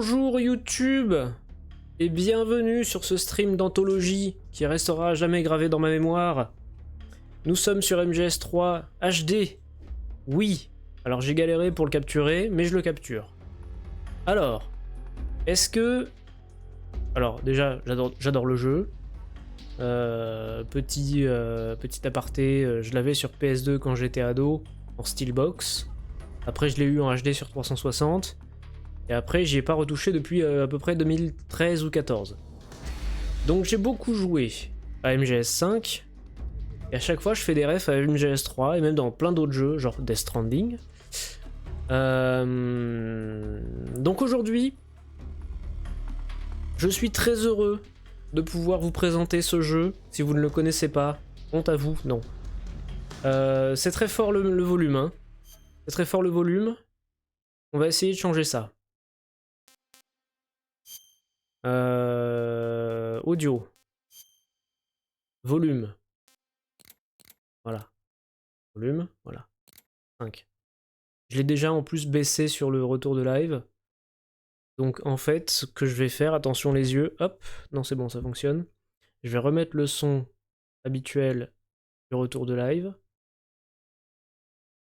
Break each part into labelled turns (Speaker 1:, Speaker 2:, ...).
Speaker 1: Bonjour YouTube et bienvenue sur ce stream d'anthologie qui restera à jamais gravé dans ma mémoire. Nous sommes sur MGS3 HD. Oui, alors j'ai galéré pour le capturer, mais je le capture. Alors, est-ce que... Alors déjà, j'adore le jeu. Petit aparté, je l'avais sur PS2 quand j'étais ado, en Steelbox. Après je l'ai eu en HD sur 360. Et après, j'y ai pas retouché depuis à peu près 2013 ou 14. Donc j'ai beaucoup joué à MGS5, et à chaque fois je fais des refs à MGS3, et même dans plein d'autres jeux, genre Death Stranding. Donc aujourd'hui, je suis très heureux de pouvoir vous présenter ce jeu. Si vous ne le connaissez pas, honte à vous, non. C'est très fort le volume, hein. C'est très fort le volume. On va essayer de changer ça. Audio. Volume. Voilà. Volume, voilà. 5. Je l'ai déjà en plus baissé sur le retour de live. Donc en fait, ce que je vais faire, attention les yeux, hop, non c'est bon, ça fonctionne. Je vais remettre le son habituel du retour de live.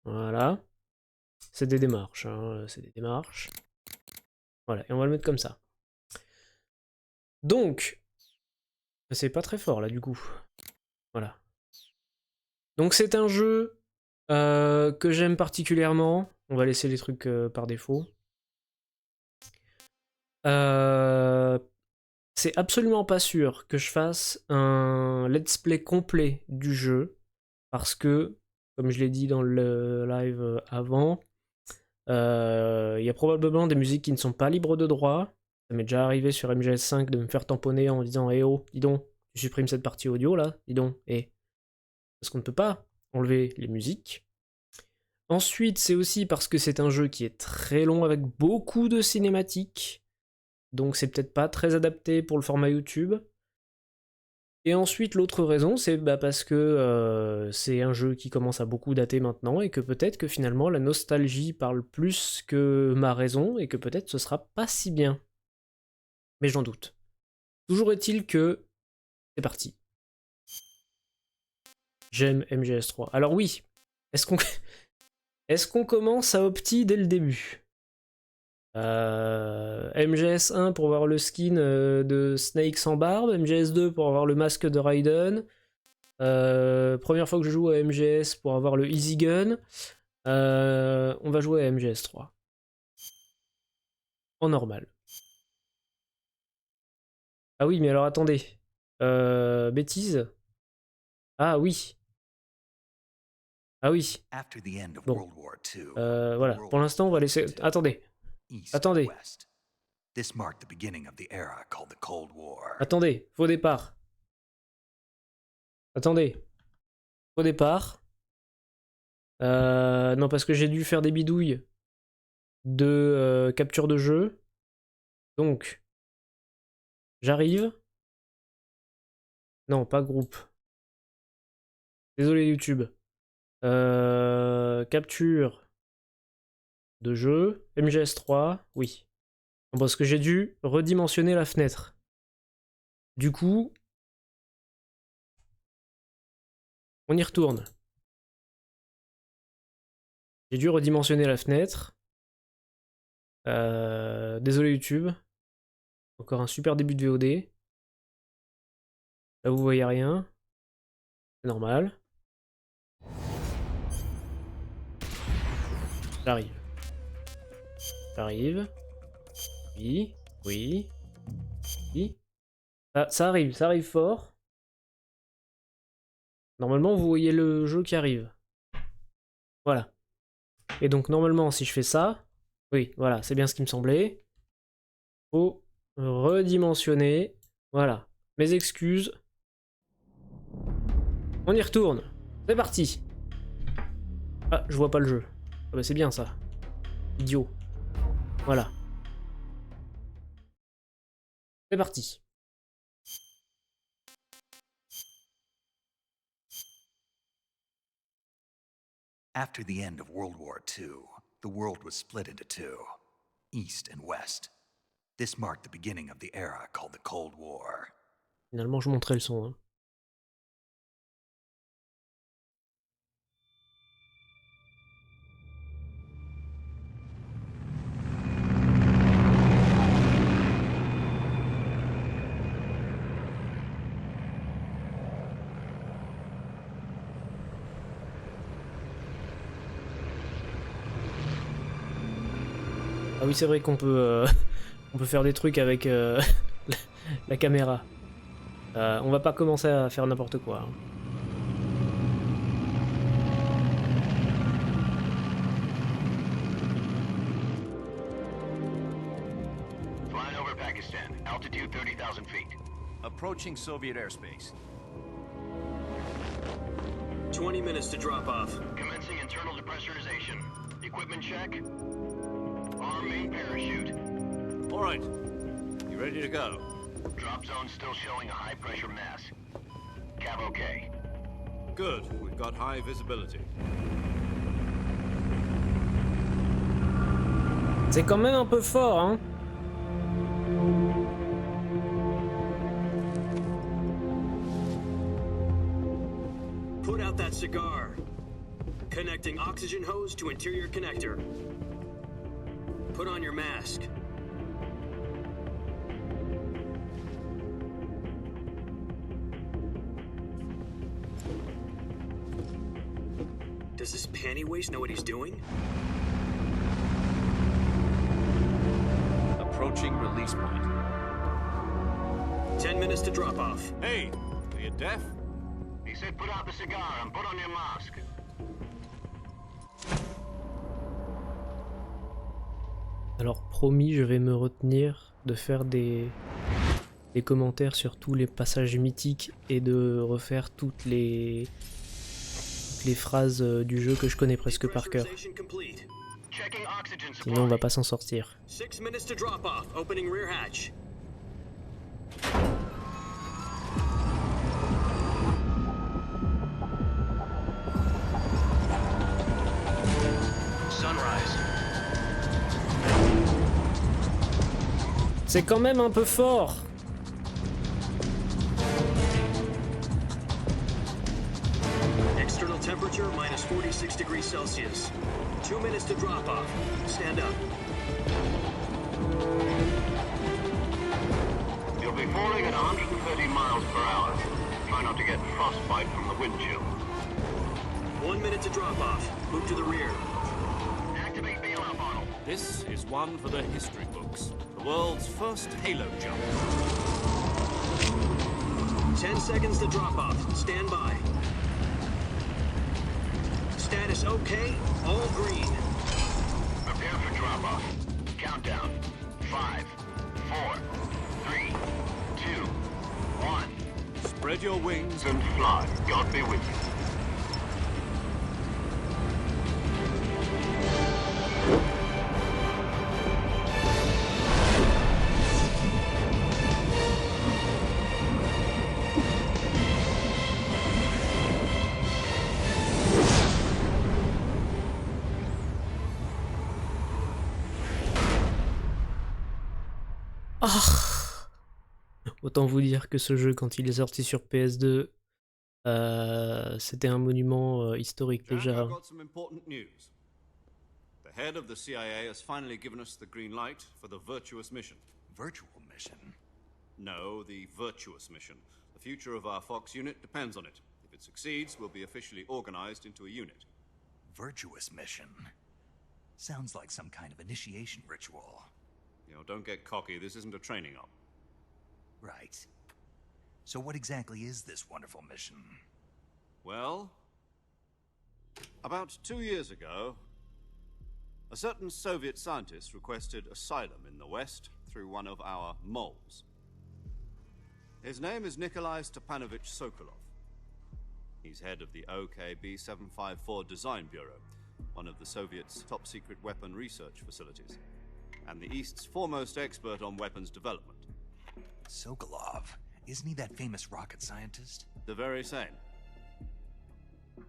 Speaker 1: Voilà. C'est des démarches, hein, c'est des démarches. Voilà, et on va le mettre comme ça. Donc, c'est pas très fort là du coup. Voilà. Donc c'est un jeu que j'aime particulièrement. On va laisser les trucs par défaut. C'est absolument pas sûr que je fasse un let's play complet du jeu, parce que, comme je l'ai dit dans le live avant, il y a probablement des musiques qui ne sont pas libres de droit. Ça m'est déjà arrivé sur MGS5 de me faire tamponner en disant « Eh oh, dis donc, tu supprimes cette partie audio là, dis donc, eh ». Parce qu'on ne peut pas enlever les musiques. Ensuite, c'est aussi parce que c'est un jeu qui est très long avec beaucoup de cinématiques, donc c'est peut-être pas très adapté pour le format YouTube. Et ensuite, l'autre raison, c'est parce que c'est un jeu qui commence à beaucoup dater maintenant, et que peut-être que finalement la nostalgie parle plus que ma raison, et que peut-être ce sera pas si bien. Mais j'en doute. Toujours est-il que c'est parti. J'aime MGS3. Alors oui, est-ce qu'on est-ce qu'on commence à opti dès le début? MGS1 pour avoir le skin de Snake sans barbe, MGS2 pour avoir le masque de Raiden, première fois que je joue à MGS pour avoir le Easy Gun, on va jouer à MGS3. En normal. Ah oui, mais alors attendez. Bêtise. Ah oui. Ah oui. Bon. Voilà. Pour l'instant, on va laisser... Attendez. Attendez. Attendez. Faux départ. Attendez. Faux départ. Non, parce que j'ai dû faire des bidouilles de capture de jeu. Donc, j'arrive. Non, pas groupe. Désolé YouTube. Capture de jeu. MGS3, oui. Parce que j'ai dû redimensionner la fenêtre. Du coup, on y retourne. J'ai dû redimensionner la fenêtre. Désolé YouTube. Encore un super début de VOD. Là vous voyez rien. C'est normal. J'arrive. J'arrive. Oui. Oui. Oui. Ça arrive fort. Normalement vous voyez le jeu qui arrive. Voilà. Et donc normalement si je fais ça, oui, voilà, c'est bien ce qui me semblait. Faut redimensionner. Voilà. Mes excuses. On y retourne. C'est parti. Ah, je vois pas le jeu. Ah bah c'est bien ça. Idiot. Voilà. C'est parti.
Speaker 2: After the end of World War II, the world was split into two, East and West. This marked the beginning of the era called the Cold War.
Speaker 1: Finalement, je montrais le son. Hein. Ah oui, c'est vrai qu'on peut, on peut faire des trucs avec la caméra. On va pas commencer à faire n'importe quoi. Hein.
Speaker 3: Flying over Pakistan, altitude 30,000 feet.
Speaker 4: Approaching Soviet airspace.
Speaker 5: 20 minutes to drop off.
Speaker 3: Commencing internal depressurization. Equipment check. Arm main parachute.
Speaker 4: All right. You ready to go?
Speaker 3: Drop zone still showing a high pressure mass. Cav okay.
Speaker 4: Good. We've got high visibility.
Speaker 1: C'est quand même un peu fort, hein.
Speaker 5: Put out that cigar. Connecting oxygen hose to interior connector. Put on your mask. Does this panty waste know what he's doing?
Speaker 4: Approaching release point.
Speaker 5: 10 minutes to drop off.
Speaker 4: Hey, are you deaf?
Speaker 3: He said put out the cigar and put on your mask.
Speaker 1: Alors promis, je vais me retenir de faire des commentaires sur tous les passages mythiques et de refaire toutes les phrases du jeu que je connais presque par cœur.
Speaker 5: Depressurization complete.
Speaker 3: Checking oxygen supply.
Speaker 1: Sinon on va pas s'en sortir.
Speaker 5: 6 minutes to drop off. Opening rear hatch.
Speaker 3: Sunrise.
Speaker 1: C'est quand même un peu fort.
Speaker 5: External temperature minus 46 degrees Celsius. 2 minutes to drop off. Stand up.
Speaker 3: You'll be falling at 130 miles per hour. Try not to get frostbite from the wind chill.
Speaker 5: 1 minute to drop off. Move to the rear.
Speaker 3: Activate bailout bottle.
Speaker 4: This is one for the history books. The world's first halo jump.
Speaker 5: 10 seconds to drop off. Stand by. Status okay. All green.
Speaker 3: Prepare for drop off. Countdown. 5, 4, 3, 2, 1.
Speaker 4: Spread your wings.
Speaker 3: And fly. God be with you.
Speaker 1: Autant vous dire que ce jeu, quand il est sorti sur PS2, c'était un monument historique
Speaker 4: Jack,
Speaker 1: déjà.
Speaker 4: I've got some important news. The head of the CIA has finally given us the green light for the virtuous mission.
Speaker 2: Virtual mission?
Speaker 4: No, the virtuous mission. The future of our Fox unit depends on it. If it succeeds, we'll be officially organized into a unit.
Speaker 2: Virtuous mission? Sounds like some kind of initiation ritual.
Speaker 4: You know, don't get cocky. This isn't a training op.
Speaker 2: Right. So what exactly is this wonderful mission?
Speaker 4: Well, about 2 years ago, a certain Soviet scientist requested asylum in the West through one of our moles. His name is Nikolai Stepanovich Sokolov. He's head of the OKB 754 Design Bureau, one of the Soviets' top-secret weapon research facilities, and the East's foremost expert on weapons development.
Speaker 2: Sokolov. Isn't he that famous rocket scientist?
Speaker 4: The very same.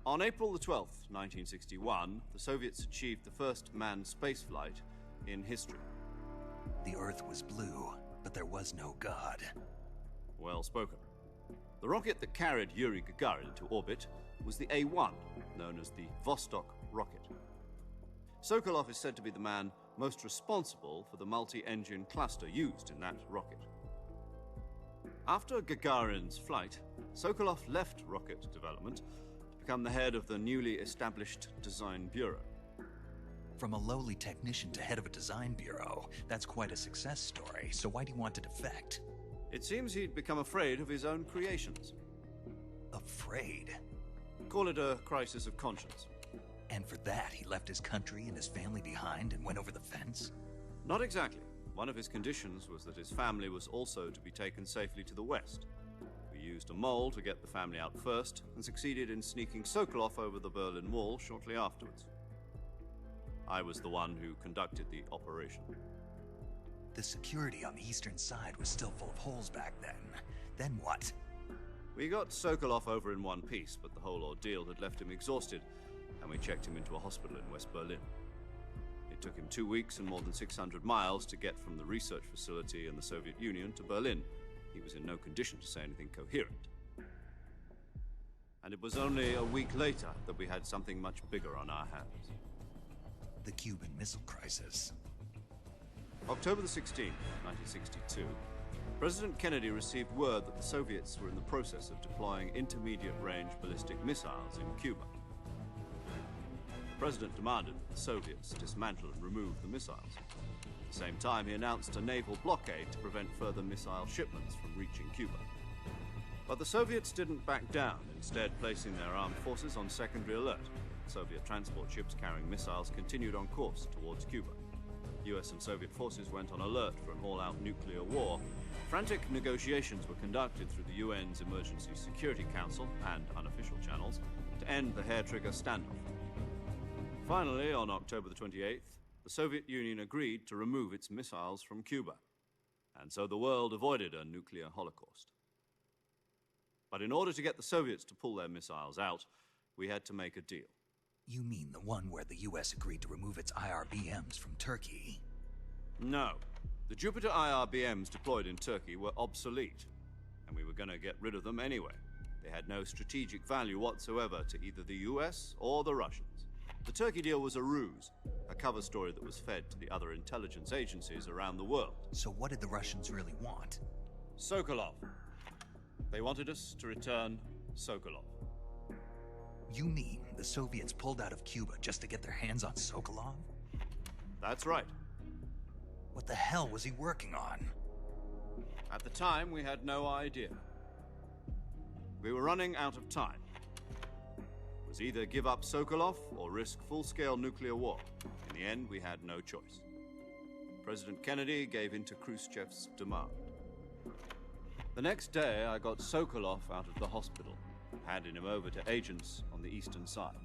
Speaker 4: On April the 12th, 1961, the Soviets achieved the first manned spaceflight in history.
Speaker 2: The Earth was blue, but there was no God.
Speaker 4: Well spoken. The rocket that carried Yuri Gagarin into orbit was the A-1, known as the Vostok rocket. Sokolov is said to be the man most responsible for the multi-engine cluster used in that rocket. After Gagarin's flight, Sokolov left rocket development to become the head of the newly established Design Bureau.
Speaker 2: From a lowly technician to head of a design bureau, that's quite a success story, so why do you want to defect?
Speaker 4: It seems he'd become afraid of his own creations.
Speaker 2: Afraid?
Speaker 4: Call it a crisis of conscience.
Speaker 2: And for that, he left his country and his family behind and went over the fence?
Speaker 4: Not exactly. One of his conditions was that his family was also to be taken safely to the west. We used a mole to get the family out first and succeeded in sneaking Sokolov over the Berlin Wall shortly afterwards. I was the one who conducted the operation.
Speaker 2: The security on the eastern side was still full of holes back then. Then what?
Speaker 4: We got Sokolov over in one piece, but the whole ordeal had left him exhausted, and we checked him into a hospital in West Berlin. It took him 2 weeks and more than 600 miles to get from the research facility in the Soviet Union to Berlin. He was in no condition to say anything coherent. And it was only a week later that we had something much bigger on our hands.
Speaker 2: The Cuban Missile Crisis.
Speaker 4: October the 16th, 1962, President Kennedy received word that the Soviets were in the process of deploying intermediate-range ballistic missiles in Cuba. The President demanded that the Soviets dismantle and remove the missiles. At the same time, he announced a naval blockade to prevent further missile shipments from reaching Cuba. But the Soviets didn't back down, instead placing their armed forces on secondary alert. Soviet transport ships carrying missiles continued on course towards Cuba. US and Soviet forces went on alert for an all-out nuclear war. Frantic negotiations were conducted through the UN's Emergency Security Council and unofficial channels to end the hair-trigger standoff. Finally, on October the 28th, the Soviet Union agreed to remove its missiles from Cuba, and so the world avoided a nuclear holocaust. But in order to get the Soviets to pull their missiles out, we had to make a deal.
Speaker 2: You mean the one where the US agreed to remove its IRBMs from Turkey?
Speaker 4: No. The Jupiter IRBMs deployed in Turkey were obsolete, and we were going to get rid of them anyway. They had no strategic value whatsoever to either the US or the Russians. The Turkey deal was a ruse, a cover story that was fed to the other intelligence agencies around the world.
Speaker 2: So what did the Russians really want?
Speaker 4: Sokolov. They wanted us to return Sokolov.
Speaker 2: You mean the Soviets pulled out of Cuba just to get their hands on Sokolov?
Speaker 4: That's right.
Speaker 2: What the hell was he working on?
Speaker 4: At the time, we had no idea. We were running out of time. It was either give up Sokolov or risk full-scale nuclear war. In the end, we had no choice. President Kennedy gave in to Khrushchev's demand. The next day, I got Sokolov out of the hospital, handing him over to agents on the eastern side.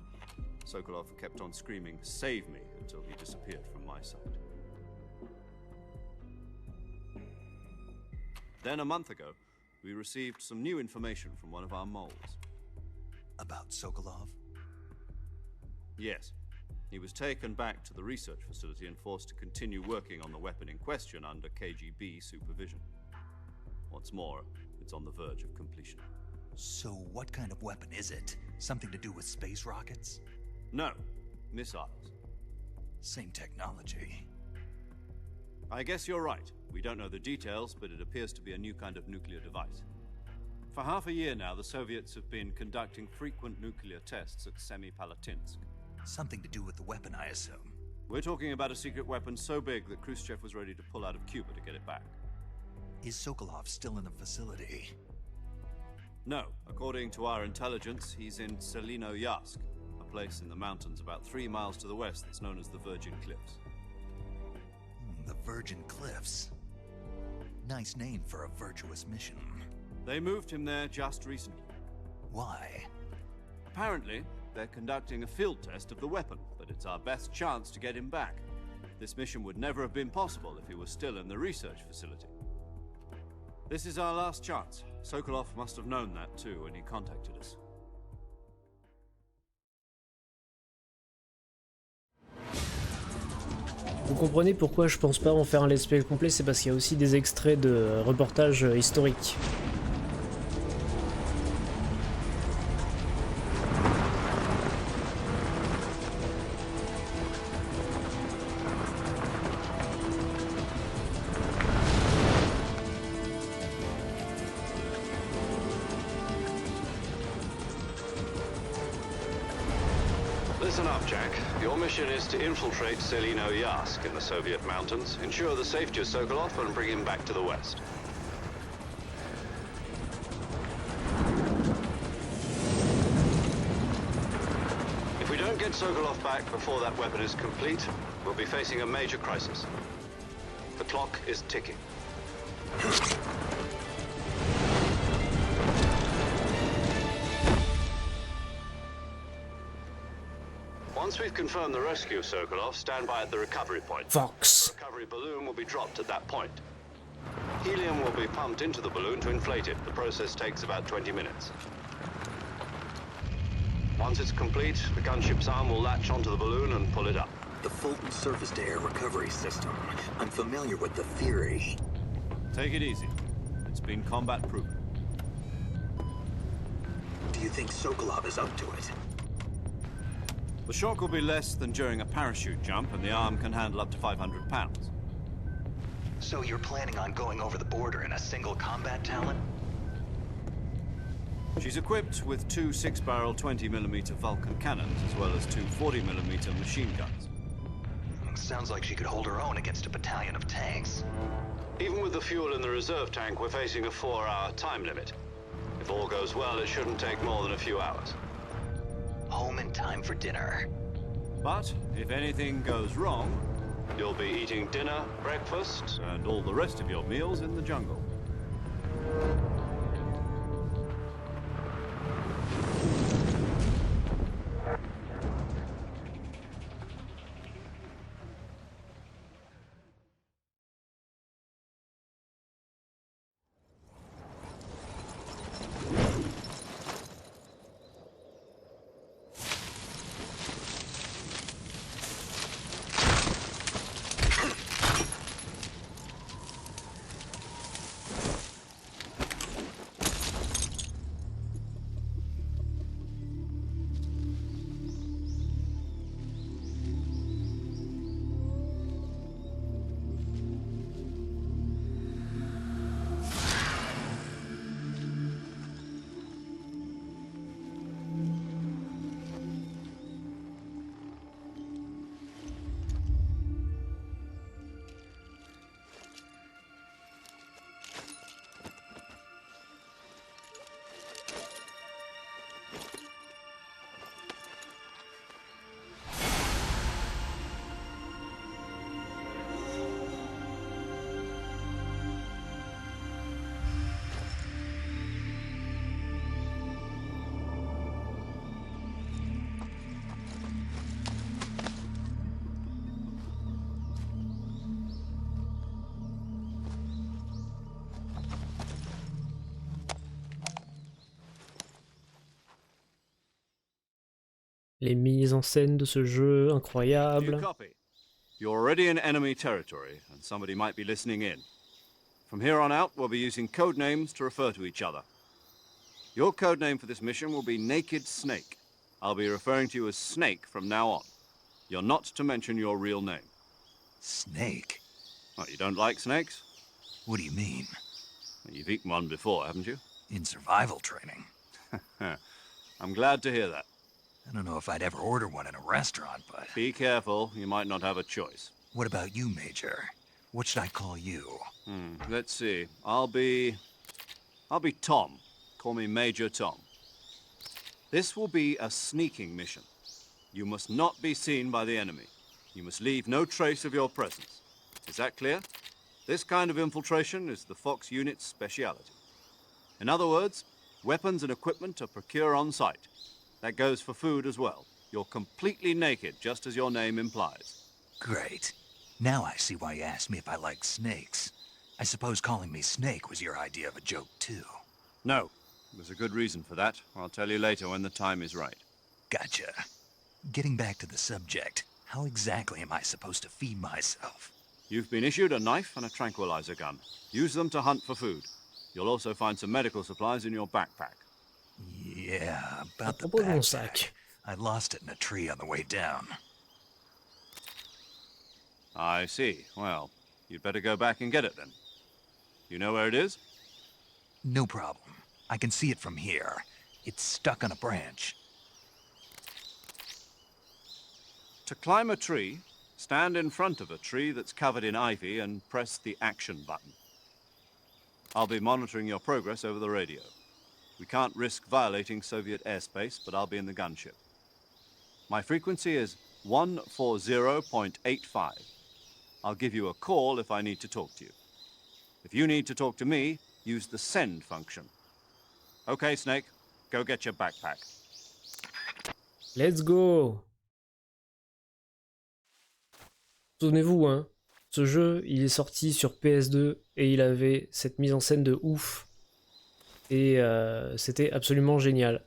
Speaker 4: Sokolov kept on screaming, "Save me," until he disappeared from my sight. Then a month ago, we received some new information from one of our moles.
Speaker 2: About Sokolov?
Speaker 4: Yes. He was taken back to the research facility and forced to continue working on the weapon in question under KGB supervision. What's more, it's on the verge of completion.
Speaker 2: So what kind of weapon is it? Something to do with space rockets?
Speaker 4: No, missiles.
Speaker 2: Same technology.
Speaker 4: I guess you're right. We don't know the details, but it appears to be a new kind of nuclear device. For half a year now, the Soviets have been conducting frequent nuclear tests at Semipalatinsk.
Speaker 2: Something to do with the weapon, I assume.
Speaker 4: We're talking about a secret weapon so big that Khrushchev was ready to pull out of Cuba to get it back.
Speaker 2: Is Sokolov still in the facility?
Speaker 4: No. According to our intelligence, he's in Selino-Yarsk, a place in the mountains about 3 miles to the west that's known as the Virgin Cliffs.
Speaker 2: The Virgin Cliffs. Nice name for a virtuous mission.
Speaker 4: They moved him there just recently.
Speaker 2: Why?
Speaker 4: Apparently, they're conducting a field test of the weapon, but it's our best chance to get him back. This mission would never have been possible if he was still in the research facility. This is our last chance. Sokolov must have known that too when he contacted us.
Speaker 1: Vous comprenez pourquoi je pense pas en faire un let's play complet, c'est parce qu'il y a aussi des extraits de reportages historiques.
Speaker 3: Listen up, Jack. Your mission is to infiltrate Selino Yask in the Soviet mountains, ensure the safety of Sokolov, and bring him back to the West. If we don't get Sokolov back before that weapon is complete, we'll be facing a major crisis. The clock is ticking. Once we've confirmed the rescue of Sokolov, stand by at the recovery point.
Speaker 1: Fox.
Speaker 3: The recovery balloon will be dropped at that point. Helium will be pumped into the balloon to inflate it. The process takes about 20 minutes. Once it's complete, the gunship's arm will latch onto the balloon and pull it up.
Speaker 5: The Fulton surface-to-air recovery system. I'm familiar with the theory.
Speaker 4: Take it easy. It's been combat proven.
Speaker 5: Do you think Sokolov is up to it?
Speaker 4: The shock will be less than during a parachute jump, and the arm can handle up to 500 pounds.
Speaker 2: So you're planning on going over the border in a single combat talent?
Speaker 4: She's equipped with two 6-barrel 20mm Vulcan cannons, as well as two 40mm machine guns.
Speaker 2: Sounds like she could hold her own against a battalion of tanks.
Speaker 3: Even with the fuel in the reserve tank, we're facing a 4-hour time limit. If all goes well, it shouldn't take more than a few hours.
Speaker 2: Home in time for dinner.
Speaker 4: But if anything goes wrong,
Speaker 3: You'll be eating dinner, breakfast,
Speaker 4: and all the rest of your meals in the jungle.
Speaker 1: Les mises en scène de ce jeu,
Speaker 4: Do you
Speaker 1: incroyables.
Speaker 4: copy? You're already in enemy territory, and somebody might be listening in. From here on out, we'll be using code names to refer to each other. Your code name for this mission will be Naked Snake. I'll be referring to you as Snake from now on. You're not to mention your real name.
Speaker 2: Snake?
Speaker 4: What, you don't like snakes?
Speaker 2: What do you mean?
Speaker 4: You've eaten one before, haven't you?
Speaker 2: In survival training?
Speaker 4: I'm glad to hear that.
Speaker 2: I don't know if I'd ever order one in a restaurant, but...
Speaker 4: Be careful, you might not have a choice.
Speaker 2: What about you, Major? What should I call you?
Speaker 4: Let's see. I'll be Tom. Call me Major Tom. This will be a sneaking mission. You must not be seen by the enemy. You must leave no trace of your presence. Is that clear? This kind of infiltration is the Fox unit's speciality. In other words, weapons and equipment are procured on site. That goes for food as well. You're completely naked, just as your name implies.
Speaker 2: Great. Now I see why you asked me if I like snakes. I suppose calling me Snake was your idea of a joke, too.
Speaker 4: No, there's a good reason for that. I'll tell you later when the time is right.
Speaker 2: Gotcha. Getting back to the subject, How exactly am I supposed to feed myself?
Speaker 4: You've been issued a knife and a tranquilizer gun. Use them to hunt for food. You'll also find some medical supplies in your backpack.
Speaker 2: Yeah,
Speaker 1: À
Speaker 2: about the
Speaker 1: propos de mon
Speaker 2: backpack.
Speaker 1: sac.
Speaker 2: I lost it in a tree on the way down.
Speaker 4: I see. Well, you'd better go back and get it then. You know where it is?
Speaker 2: No problem. I can see it from here. It's stuck on a branch.
Speaker 4: To climb a tree, stand in front of a tree that's covered in ivy and press the action button. I'll be monitoring your progress over the radio. We can't risk violating Soviet airspace, but I'll be in the gunship. My frequency is 140.85. I'll give you a call if I need to talk to you. If you need to talk to me, use the send function. Okay, Snake, go get your backpack.
Speaker 1: Let's go! Souvenez-vous, hein, ce jeu, il est sorti sur PS2 et il avait cette mise en scène de ouf. Et c'était absolument génial.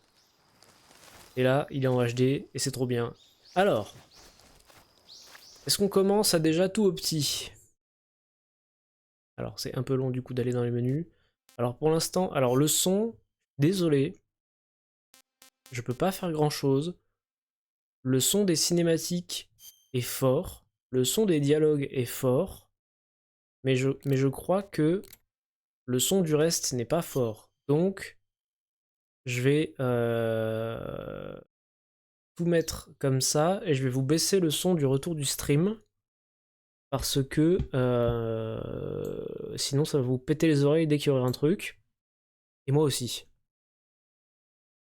Speaker 1: Et là, il est en HD et c'est trop bien. Alors, est-ce qu'on commence à déjà tout au petit? Alors, c'est un peu long du coup d'aller dans les menus. Alors, pour l'instant, alors le son, désolé, je peux pas faire grand-chose. Le son des cinématiques est fort. Le son des dialogues est fort. Mais je crois que le son du reste n'est pas fort. Donc, je vais tout mettre comme ça et je vais vous baisser le son du retour du stream parce que sinon ça va vous péter les oreilles dès qu'il y aura un truc. Et moi aussi.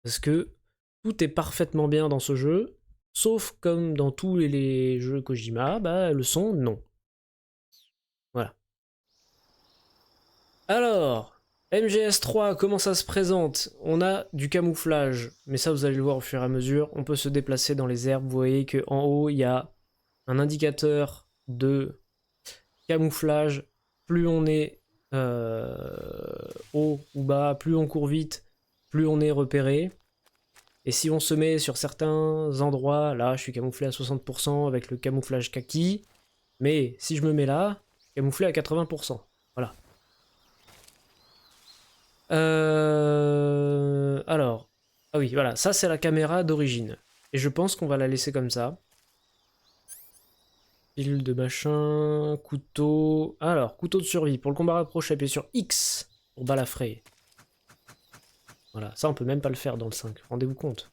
Speaker 1: Parce que tout est parfaitement bien dans ce jeu, sauf comme dans tous les jeux Kojima, bah le son, non. Voilà. Alors, MGS3, comment ça se présente? On a du camouflage, mais ça vous allez le voir au fur et à mesure. On peut se déplacer dans les herbes. Vous voyez qu'en haut, il y a un indicateur de camouflage. Plus on est haut ou bas, plus on court vite, plus on est repéré. Et si on se met sur certains endroits, là je suis camouflé à 60% avec le camouflage kaki, mais si je me mets là, camouflé à 80%. Voilà. Alors, ah oui, voilà, ça c'est la caméra d'origine. Et je pense qu'on va la laisser comme ça. Pile de machin, couteau... Alors, couteau de survie. Pour le combat rapproché, appuyez sur X pour balafrer. Voilà, ça on peut même pas le faire dans le 5, rendez-vous compte.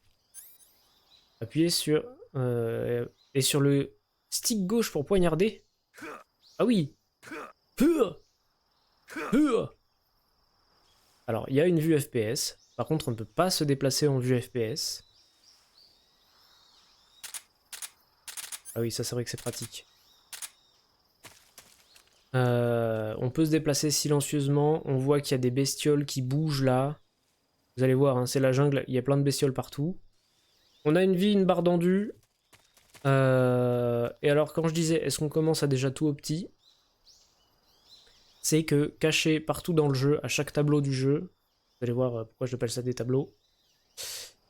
Speaker 1: Appuyez sur... et sur le stick gauche pour poignarder. Ah oui. Alors, il y a une vue FPS. Par contre, on ne peut pas se déplacer en vue FPS. Ah oui, ça c'est vrai que c'est pratique. On peut se déplacer silencieusement. On voit qu'il y a des bestioles qui bougent là. Vous allez voir, hein, c'est la jungle. Il y a plein de bestioles partout. On a une vie, une barre d'endu. Et alors, quand je disais, est-ce qu'on commence à déjà tout au petit? C'est que caché partout dans le jeu, à chaque tableau du jeu, vous allez voir pourquoi j'appelle ça des tableaux,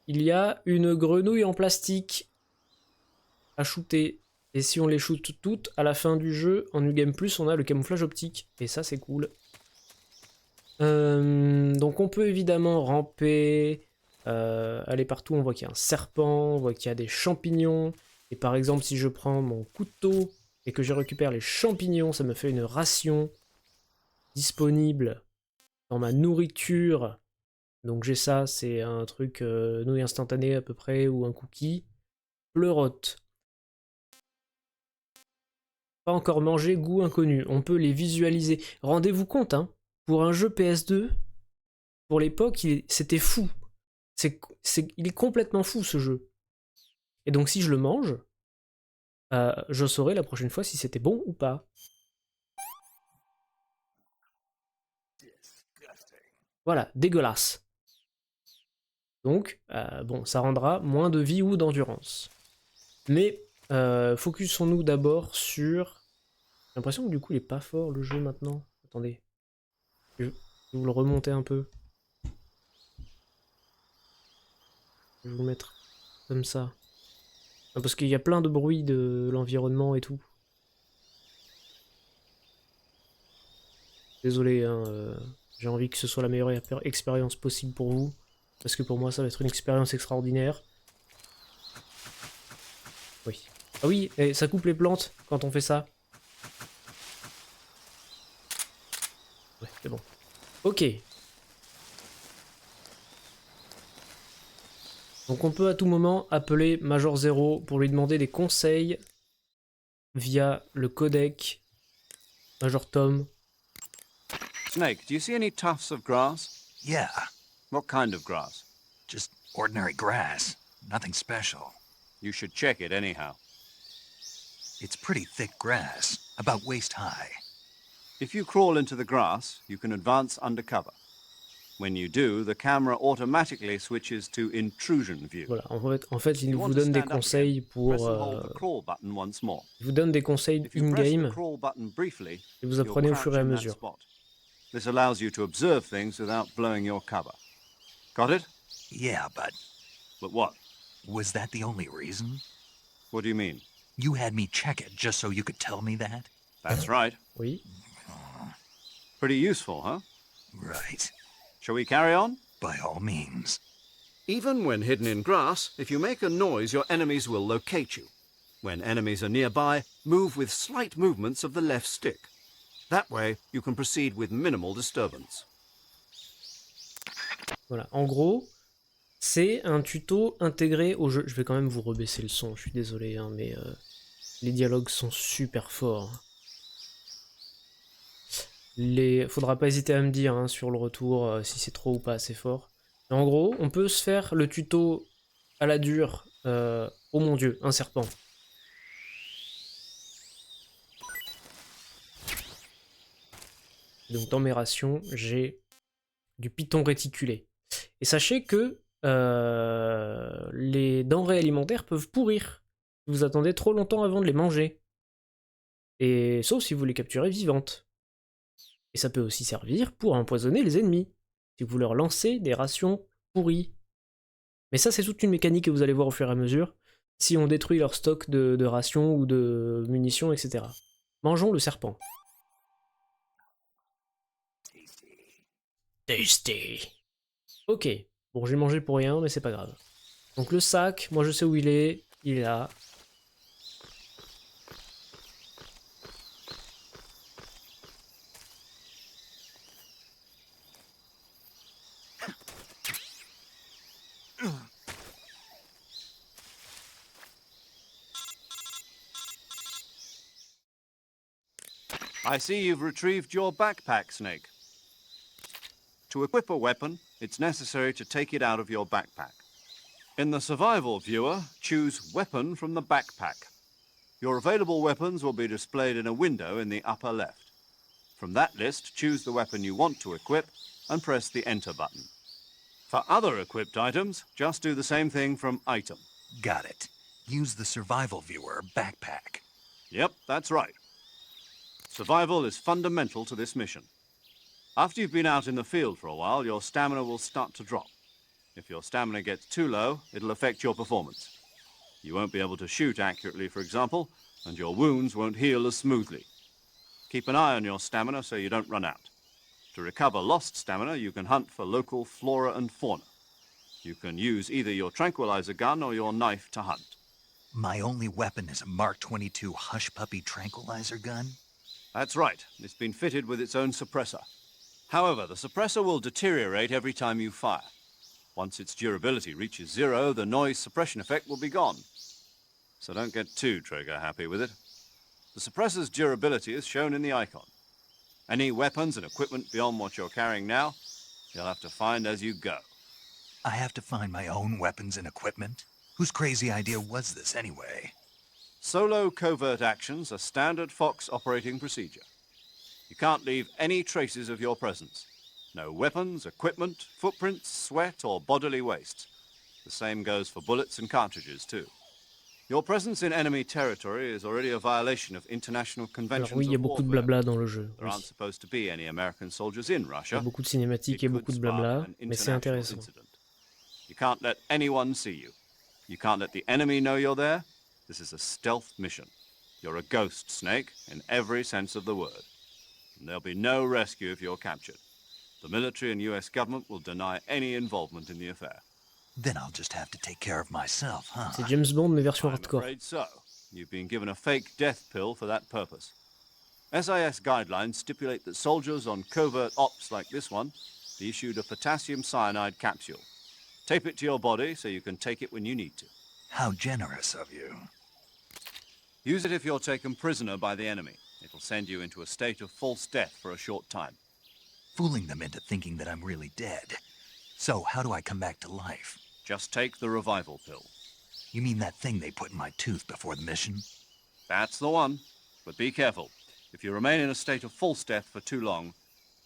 Speaker 1: il y a une grenouille en plastique à shooter. Et si on les shoot toutes, à la fin du jeu, en New Game Plus, on a le camouflage optique. Et ça, c'est cool. Donc on peut évidemment ramper, aller partout. On voit qu'il y a un serpent, on voit qu'il y a des champignons. Et par exemple, si je prends mon couteau et que je récupère les champignons, ça me fait une ration disponible dans ma nourriture. Donc j'ai ça, c'est un truc nouille instantanée à peu près, ou un cookie. Pleurote. Pas encore mangé, goût inconnu. On peut les visualiser. Rendez-vous compte, hein, pour un jeu PS2, pour l'époque, c'était fou. Il est complètement fou ce jeu. Et donc si je le mange, je saurai la prochaine fois si c'était bon ou pas. Voilà, dégueulasse. Donc, bon, ça rendra moins de vie ou d'endurance. Mais, focusons-nous d'abord sur... J'ai l'impression que du coup, il est pas fort le jeu maintenant. Attendez. Je vais vous le remonter un peu. Je vais vous mettre comme ça. Ah, parce qu'il y a plein de bruit de l'environnement et tout. Désolé, hein, j'ai envie que ce soit la meilleure expérience possible pour vous. Parce que pour moi, ça va être une expérience extraordinaire. Oui. Ah oui, et ça coupe les plantes quand on fait ça. Ouais, c'est bon. Ok. Donc on peut à tout moment appeler Major Zero pour lui demander des conseils via le codec Major Tom.
Speaker 4: Snake, do you see any tufts of grass?
Speaker 2: Yeah,
Speaker 4: What kind of grass?
Speaker 2: just ordinary grass. Nothing special.
Speaker 4: You should check it anyhow.
Speaker 2: It's pretty thick grass, about waist high.
Speaker 4: If you crawl into the grass, you can advance undercover. When you do, the camera automatically switches to intrusion view.
Speaker 1: Voilà, en fait il
Speaker 4: You
Speaker 1: vous
Speaker 4: want to
Speaker 1: donne des
Speaker 4: stand up
Speaker 1: conseils
Speaker 4: again,
Speaker 1: pour...
Speaker 4: press and hold the crawl button once more.
Speaker 1: il vous donne des conseils
Speaker 4: If you press the
Speaker 1: in-game
Speaker 4: crawl button briefly,
Speaker 1: et vous
Speaker 4: you'll
Speaker 1: apprenez au fur
Speaker 4: crouch
Speaker 1: et à
Speaker 4: in that
Speaker 1: mesure.
Speaker 4: spot. This allows you to observe things without blowing your cover. Got it?
Speaker 2: Yeah, but
Speaker 4: But what?
Speaker 2: was that the only reason?
Speaker 4: What do you mean?
Speaker 2: You had me check it just so you could tell me that?
Speaker 4: That's right.
Speaker 1: Oui.
Speaker 4: Pretty useful, huh?
Speaker 2: Right.
Speaker 4: Shall we carry on?
Speaker 2: By all means.
Speaker 4: Even when hidden in grass, if you make a noise, your enemies will locate you. When enemies are nearby, move with slight movements of the left stick. That way, you can proceed with minimal disturbance.
Speaker 1: Voilà, en gros, c'est un tuto intégré au jeu. Je vais quand même vous rebaisser le son, je suis désolé, hein, mais les dialogues sont super forts. Faudra pas hésiter à me dire hein, sur le retour si c'est trop ou pas assez fort. Mais en gros, on peut se faire le tuto à la dure. Oh mon dieu, un serpent. Donc dans mes rations, j'ai du python réticulé. Et sachez que les denrées alimentaires peuvent pourrir. Vous attendez trop longtemps avant de les manger. Et sauf si vous les capturez vivantes. Et ça peut aussi servir pour empoisonner les ennemis, si vous leur lancez des rations pourries. Mais ça, c'est toute une mécanique que vous allez voir au fur et à mesure, si on détruit leur stock de rations ou de munitions, etc. Mangeons le serpent. Tasty. Ok, bon j'ai mangé pour rien, mais c'est pas grave. Donc le sac, moi je sais où il est là.
Speaker 4: I see you've retrieved your backpack, Snake. To equip a weapon, it's necessary to take it out of your backpack. In the survival viewer, choose Weapon from the backpack. Your available weapons will be displayed in a window in the upper left. From that list, choose the weapon you want to equip and press the Enter button. For other equipped items, just do the same thing from Item.
Speaker 2: Got it. Use the survival viewer backpack.
Speaker 4: Yep, that's right. Survival is fundamental to this mission. After you've been out in the field for a while, your stamina will start to drop. If your stamina gets too low, it'll affect your performance. You won't be able to shoot accurately, for example, and your wounds won't heal as smoothly. Keep an eye on your stamina so you don't run out. To recover lost stamina, you can hunt for local flora and fauna. You can use either your tranquilizer gun or your knife to hunt.
Speaker 2: My only weapon is a Mark 22 Hush Puppy tranquilizer gun?
Speaker 4: That's right. It's been fitted with its own suppressor. However, the suppressor will deteriorate every time you fire. Once its durability reaches 0, the noise suppression effect will be gone. So don't get too trigger happy with it. The suppressor's durability is shown in the icon. Any weapons and equipment beyond what you're carrying now, you'll have to find as you go.
Speaker 2: I have to find my own weapons and equipment? Whose crazy idea was this anyway?
Speaker 4: Solo covert actions are standard Fox operating procedure. You can't leave any traces of your presence. No weapons, equipment, footprints, sweat, or bodily waste. The same goes for bullets and cartridges, too. Your presence in enemy territory is already a violation of international
Speaker 1: Alors
Speaker 4: conventions
Speaker 1: oui, il y a
Speaker 4: of
Speaker 1: beaucoup de
Speaker 4: warfare.
Speaker 1: blabla dans le jeu.
Speaker 4: There
Speaker 1: Oui.
Speaker 4: aren't supposed to be any American soldiers in
Speaker 1: Il y
Speaker 4: Russia.
Speaker 1: a beaucoup de cinématiques et
Speaker 4: It
Speaker 1: beaucoup
Speaker 4: could
Speaker 1: de blabla,
Speaker 4: spark an
Speaker 1: mais c'est
Speaker 4: international
Speaker 1: intéressant.
Speaker 4: incident. You can't let anyone see you. You can't let the enemy know you're there, This is a stealth mission. You're a ghost, Snake, in every sense of the word. And there'll be no rescue if you're captured. The military and US government will deny any involvement in the affair.
Speaker 2: Then I'll just have to take care of myself, huh?
Speaker 1: C'est James Bond mais version
Speaker 4: I'm
Speaker 1: hardcore.
Speaker 4: afraid so. You've been given a fake death pill for that purpose. SIS guidelines stipulate that soldiers on covert ops like this one be issued a potassium cyanide capsule. Tape it to your body so you can take it when you need to.
Speaker 2: How generous of you.
Speaker 4: Use it if you're taken prisoner by the enemy. It'll send you into a state of false death for a short time.
Speaker 2: Fooling them into thinking that I'm really dead. So, how do I come back to life?
Speaker 4: Just take the revival pill.
Speaker 2: You mean that thing they put in my tooth before the mission?
Speaker 4: That's the one. But be careful. If you remain in a state of false death for too long,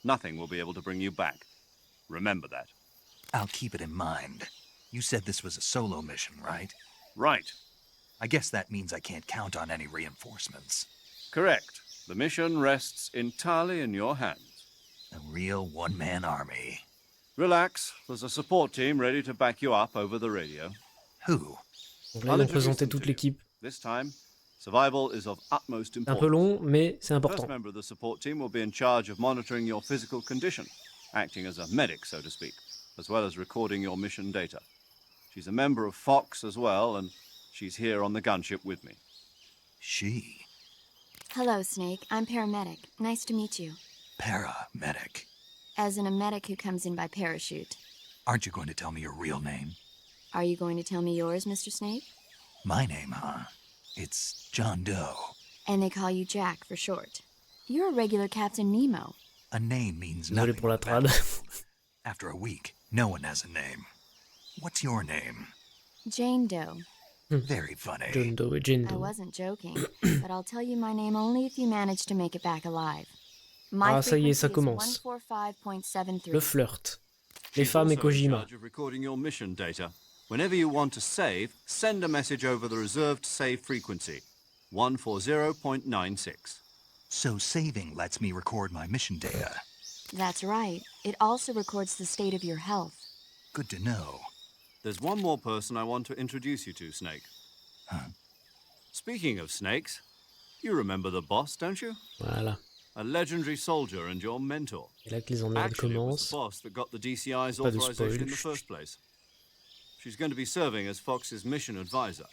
Speaker 4: nothing will be able to bring you back. Remember that.
Speaker 2: I'll keep it in mind. You said this was a solo mission, right?
Speaker 4: Right.
Speaker 2: I guess that means I can't count on any reinforcements.
Speaker 4: Correct. The mission rests entirely in your hands.
Speaker 2: A real one-man army.
Speaker 4: Relax. There's a support team ready to back you up over the radio.
Speaker 2: Who?
Speaker 1: Donc là, ils ont présenté toute l'équipe.
Speaker 4: This time, survival is of utmost
Speaker 1: Un peu
Speaker 4: importance.
Speaker 1: long, mais c'est
Speaker 4: The
Speaker 1: important.
Speaker 4: first member of the support team will be in charge of monitoring your physical condition, acting as a medic, so to speak, as well as recording your mission data. She's a member of Fox as well, and she's here on the gunship with me.
Speaker 2: She.
Speaker 6: Hello, Snake. I'm paramedic. Nice to meet you.
Speaker 2: Paramedic.
Speaker 6: As in a medic who comes in by parachute.
Speaker 2: Aren't you going to tell me your real name?
Speaker 6: Are you going to tell me yours, Mr. Snake?
Speaker 2: My name, huh? It's John Doe.
Speaker 6: And they call you Jack for short. You're a regular Captain Nemo.
Speaker 2: A name means
Speaker 1: Désolé
Speaker 2: nothing.
Speaker 1: pour la
Speaker 2: without
Speaker 1: trad.
Speaker 2: it. After a week, no one has a name. What's your name?
Speaker 6: Jane Doe.
Speaker 2: Very funny.
Speaker 1: John Doe et Jane
Speaker 6: I
Speaker 1: Doe.
Speaker 6: wasn't joking, but I'll tell you my name only if you manage to make it back alive. My
Speaker 1: Ah, ça y est, ça
Speaker 6: frequency is
Speaker 1: commence.
Speaker 6: 145.73.
Speaker 1: Le flirt. Les
Speaker 4: She's
Speaker 1: femmes et
Speaker 4: also in
Speaker 1: Kojima.
Speaker 4: charge of recording your mission data. Whenever you want to save, send a message over the reserved save frequency, 140.96.
Speaker 2: So saving lets me record my mission data.
Speaker 6: That's right. It also records the state of your health.
Speaker 2: Good to know.
Speaker 4: There's one more person I want to introduce you to, Snake.
Speaker 2: Huh?
Speaker 4: Speaking of snakes, you remember the boss, don't you?
Speaker 1: Voilà.
Speaker 4: A legendary soldier and your mentor.
Speaker 1: Et là que les emmerdes
Speaker 4: Actually, it was
Speaker 1: commencent.
Speaker 4: the boss that got the DCI's
Speaker 1: Pas de
Speaker 4: authorization in the
Speaker 1: spoil.
Speaker 4: first place. She's going to be serving as Fox's mission advisor.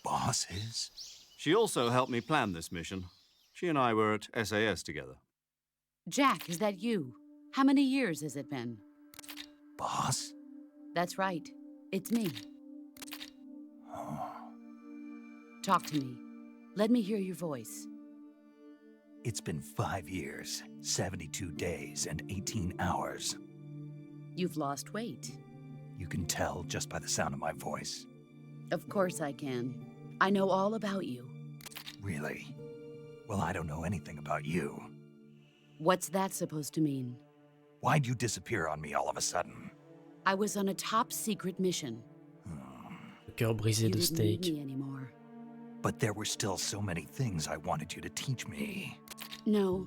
Speaker 2: Boss is?
Speaker 4: She also helped me plan this mission. She and I were at SAS together.
Speaker 7: Jack, is that you? How many years has it been?
Speaker 2: Boss?
Speaker 7: That's right. It's me. Talk to me. Let me hear your voice.
Speaker 2: It's been 5 years, 72 days, and 18 hours.
Speaker 7: You've lost weight.
Speaker 2: You can tell just by the sound of my voice.
Speaker 7: Of course I can. I know all about you.
Speaker 2: Really? Well, I don't know anything about you.
Speaker 7: What's that supposed to mean?
Speaker 2: Why'd you disappear on me all of a sudden?
Speaker 7: I was on a top secret mission.
Speaker 1: Le cœur brisé
Speaker 7: You
Speaker 1: de
Speaker 7: didn't need
Speaker 1: Steak.
Speaker 7: me anymore.
Speaker 2: But there were still so many things I wanted you to teach me.
Speaker 7: No,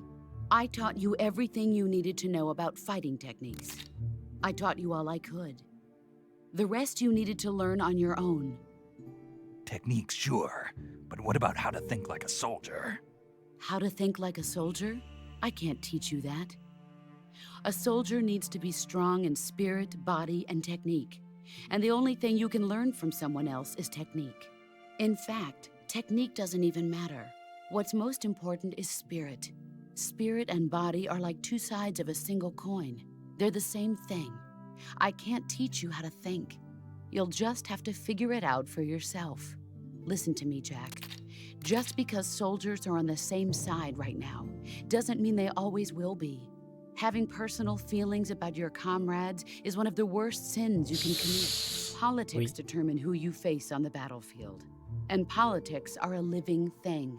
Speaker 7: I taught you everything you needed to know about fighting techniques. I taught you all I could. The rest you needed to learn on your own.
Speaker 2: Techniques, sure. But what about how to think like a soldier?
Speaker 7: How to think like a soldier? I can't teach you that. A soldier needs to be strong in spirit, body, and technique. And the only thing you can learn from someone else is technique. In fact, technique doesn't even matter. What's most important is spirit. Spirit and body are like two sides of a single coin. They're the same thing. I can't teach you how to think. You'll just have to figure it out for yourself. Listen to me, Jack. Just because soldiers are on the same side right now doesn't mean they always will be. Having personal feelings about your comrades is one of the worst sins you can commit. Politics determine who you face on the battlefield. And politics are a living thing.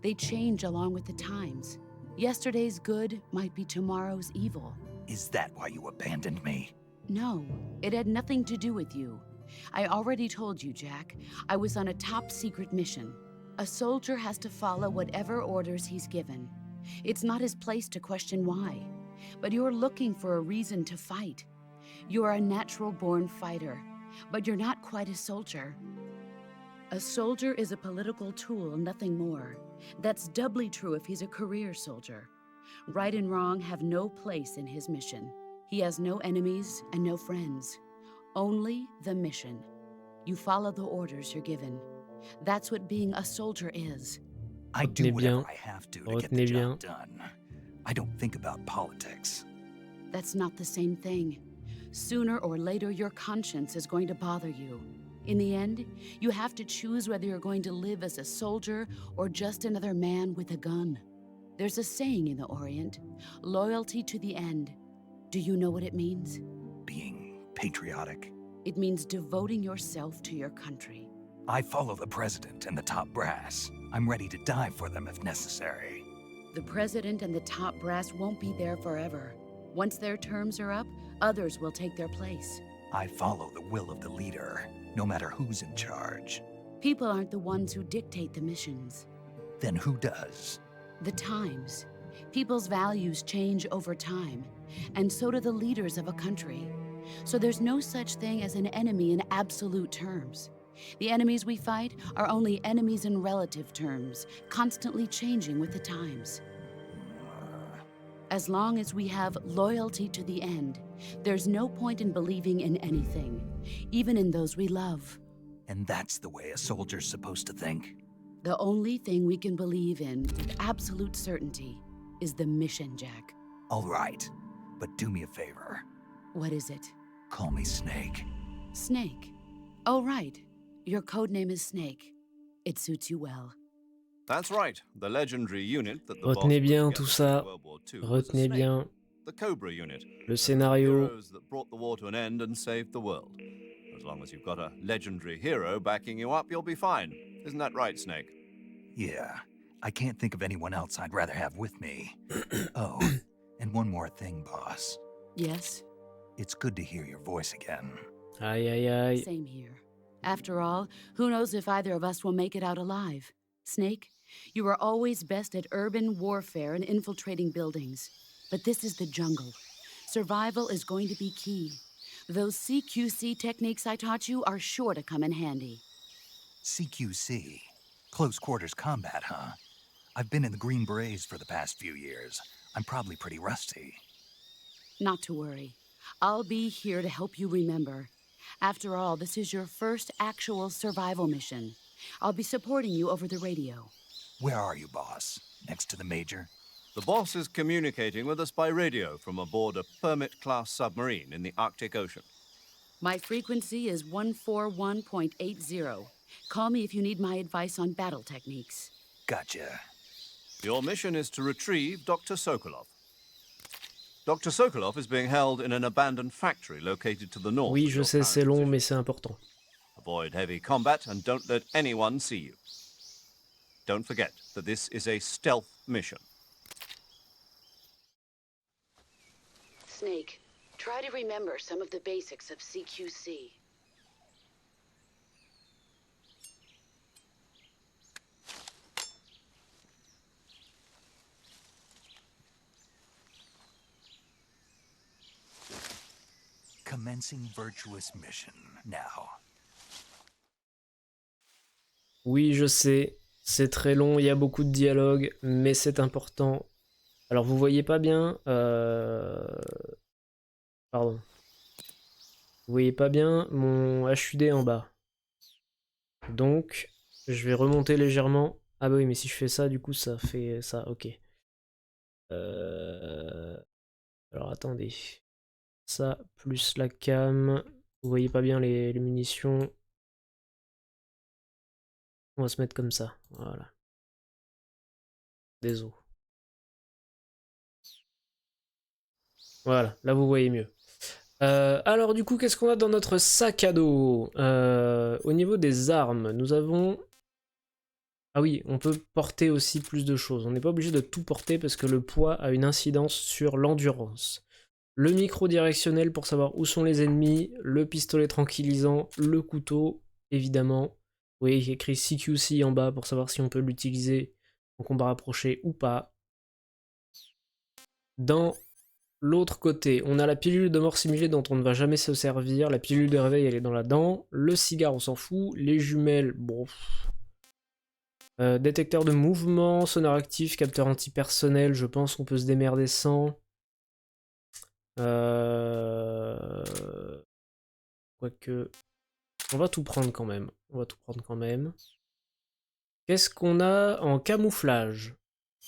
Speaker 7: They change along with the times. Yesterday's good might be tomorrow's evil.
Speaker 2: Is that why you abandoned me?
Speaker 7: No, it had nothing to do with you. I already told you, Jack. I was on a top secret mission. A soldier has to follow whatever orders he's given. It's not his place to question why. But you're looking for a reason to fight. You're a natural-born fighter, but you're not quite a soldier. A soldier is a political tool, nothing more. That's doubly true if he's a career soldier. Right and wrong have no place in his mission. He has no enemies and no friends. Only the mission. You follow the orders you're given. That's what being a soldier is.
Speaker 2: I do
Speaker 1: Retenez bien.
Speaker 2: whatever I have to get the
Speaker 1: Retenez bien.
Speaker 2: job done. I don't think about politics.
Speaker 7: That's not the same thing. Sooner or later, your conscience is going to bother you. In the end, you have to choose whether you're going to live as a soldier or just another man with a gun. There's a saying in the Orient, loyalty to the end. Do you know what it means?
Speaker 2: Being patriotic.
Speaker 7: It means devoting yourself to your country.
Speaker 2: I follow the president and the top brass. I'm ready to die for them if necessary.
Speaker 7: The president and the top brass won't be there forever. Once their terms are up, others will take their place.
Speaker 2: I follow the will of the leader, no matter who's in charge.
Speaker 7: People aren't the ones who dictate the missions.
Speaker 2: Then who does?
Speaker 7: The times. People's values change over time, and so do the leaders of a country. So there's no such thing as an enemy in absolute terms. The enemies we fight are only enemies in relative terms, constantly changing with the times. As long as we have loyalty to the end, there's no point in believing in anything, even in those we love.
Speaker 2: And that's the way a soldier's supposed to think?
Speaker 7: The only thing we can believe in with absolute certainty is the mission, Jack.
Speaker 2: All right, but do me a favor.
Speaker 7: What is it?
Speaker 2: Call me Snake.
Speaker 7: Snake. Oh, right. Your code name is Snake. It suits you well.
Speaker 4: That's right. The legendary unit that the
Speaker 1: Retenez
Speaker 4: boss
Speaker 1: bien
Speaker 4: put
Speaker 1: tout
Speaker 4: together
Speaker 1: ça.
Speaker 4: in World War II was a
Speaker 1: Retenez
Speaker 4: snake.
Speaker 1: bien
Speaker 4: The Cobra unit.
Speaker 1: le scénario.
Speaker 4: Heroes that brought the war to an end and saved the world. As long as you've got a legendary hero backing you up, you'll be fine. Isn't that right, Snake?
Speaker 2: Yeah, I can't think of anyone else I'd rather have with me. Oh, and one more thing, boss.
Speaker 7: Yes?
Speaker 2: It's good to hear your voice again.
Speaker 1: Aïe aïe aïe.
Speaker 7: Same here. After all, who knows if either of us will make it out alive? Snake, you are always best at urban warfare and infiltrating buildings. But this is the jungle. Survival is going to be key. Those CQC techniques I taught you are sure to come in handy.
Speaker 2: CQC. Close quarters combat, huh? I've been in the Green Berets for the past few years. I'm probably pretty rusty.
Speaker 7: Not to worry. I'll be here to help you remember. After all, this is your first actual survival mission. I'll be supporting you over the radio.
Speaker 2: Where are you, boss? Next to the major?
Speaker 4: The boss is communicating with us by radio from aboard a Permit-class submarine in the Arctic Ocean.
Speaker 7: My frequency is 141.80. Call me if you need my advice on battle techniques.
Speaker 2: Gotcha.
Speaker 4: Your mission is to retrieve Dr. Sokolov. Dr. Sokolov is being held in an abandoned factory located to the north.
Speaker 1: Oui,
Speaker 4: of
Speaker 1: je
Speaker 4: your
Speaker 1: sais,
Speaker 4: current
Speaker 1: c'est long,
Speaker 4: position.
Speaker 1: mais c'est important.
Speaker 4: Avoid heavy combat and don't let anyone see you. Don't forget that this is a stealth mission.
Speaker 7: Snake, try to remember some of the basics of CQC.
Speaker 2: Commencing virtuous mission now.
Speaker 1: Oui, je sais, c'est très long, il y a beaucoup de dialogue, mais c'est important. Alors, vous voyez pas bien... Pardon. Vous voyez pas bien mon HUD en bas. Donc, je vais remonter légèrement. Ah bah oui, mais si je fais ça, du coup, ça fait ça, ok. Alors, attendez. Ça, plus la cam. Vous voyez pas bien les munitions. On va se mettre comme ça, voilà. Désolé. Voilà, là vous voyez mieux. Alors du coup, qu'est-ce qu'on a dans notre sac à dos? Au niveau des armes, nous avons... Ah oui, on peut porter aussi plus de choses. On n'est pas obligé de tout porter parce que le poids a une incidence sur l'endurance. Le micro directionnel pour savoir où sont les ennemis, le pistolet tranquillisant, le couteau, évidemment. Vous voyez, il y a écrit CQC en bas pour savoir si on peut l'utiliser en combat rapproché ou pas. Dans l'autre côté, on a la pilule de mort simulée dont on ne va jamais se servir. La pilule de réveil, elle est dans la dent. Le cigare, on s'en fout. Les jumelles, bon... détecteur de mouvement, sonore actif, capteur antipersonnel, je pense qu'on peut se démerder sans. Quoique... On va tout prendre quand même. On va tout prendre quand même. Qu'est-ce qu'on a en camouflage?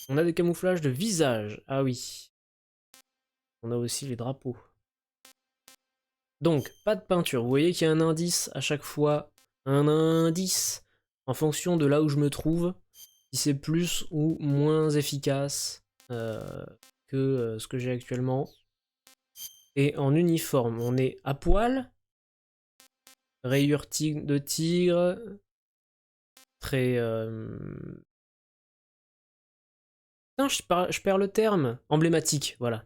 Speaker 1: On a des camouflages de visage. Ah oui. On a aussi les drapeaux. Donc, pas de peinture. Vous voyez qu'il y a un indice à chaque fois. Un indice en fonction de là où je me trouve. Si c'est plus ou moins efficace que ce que j'ai actuellement. Et en uniforme, on est à poil. Rayure de tigre. Très... Putain, je perds le terme. Emblématique, voilà.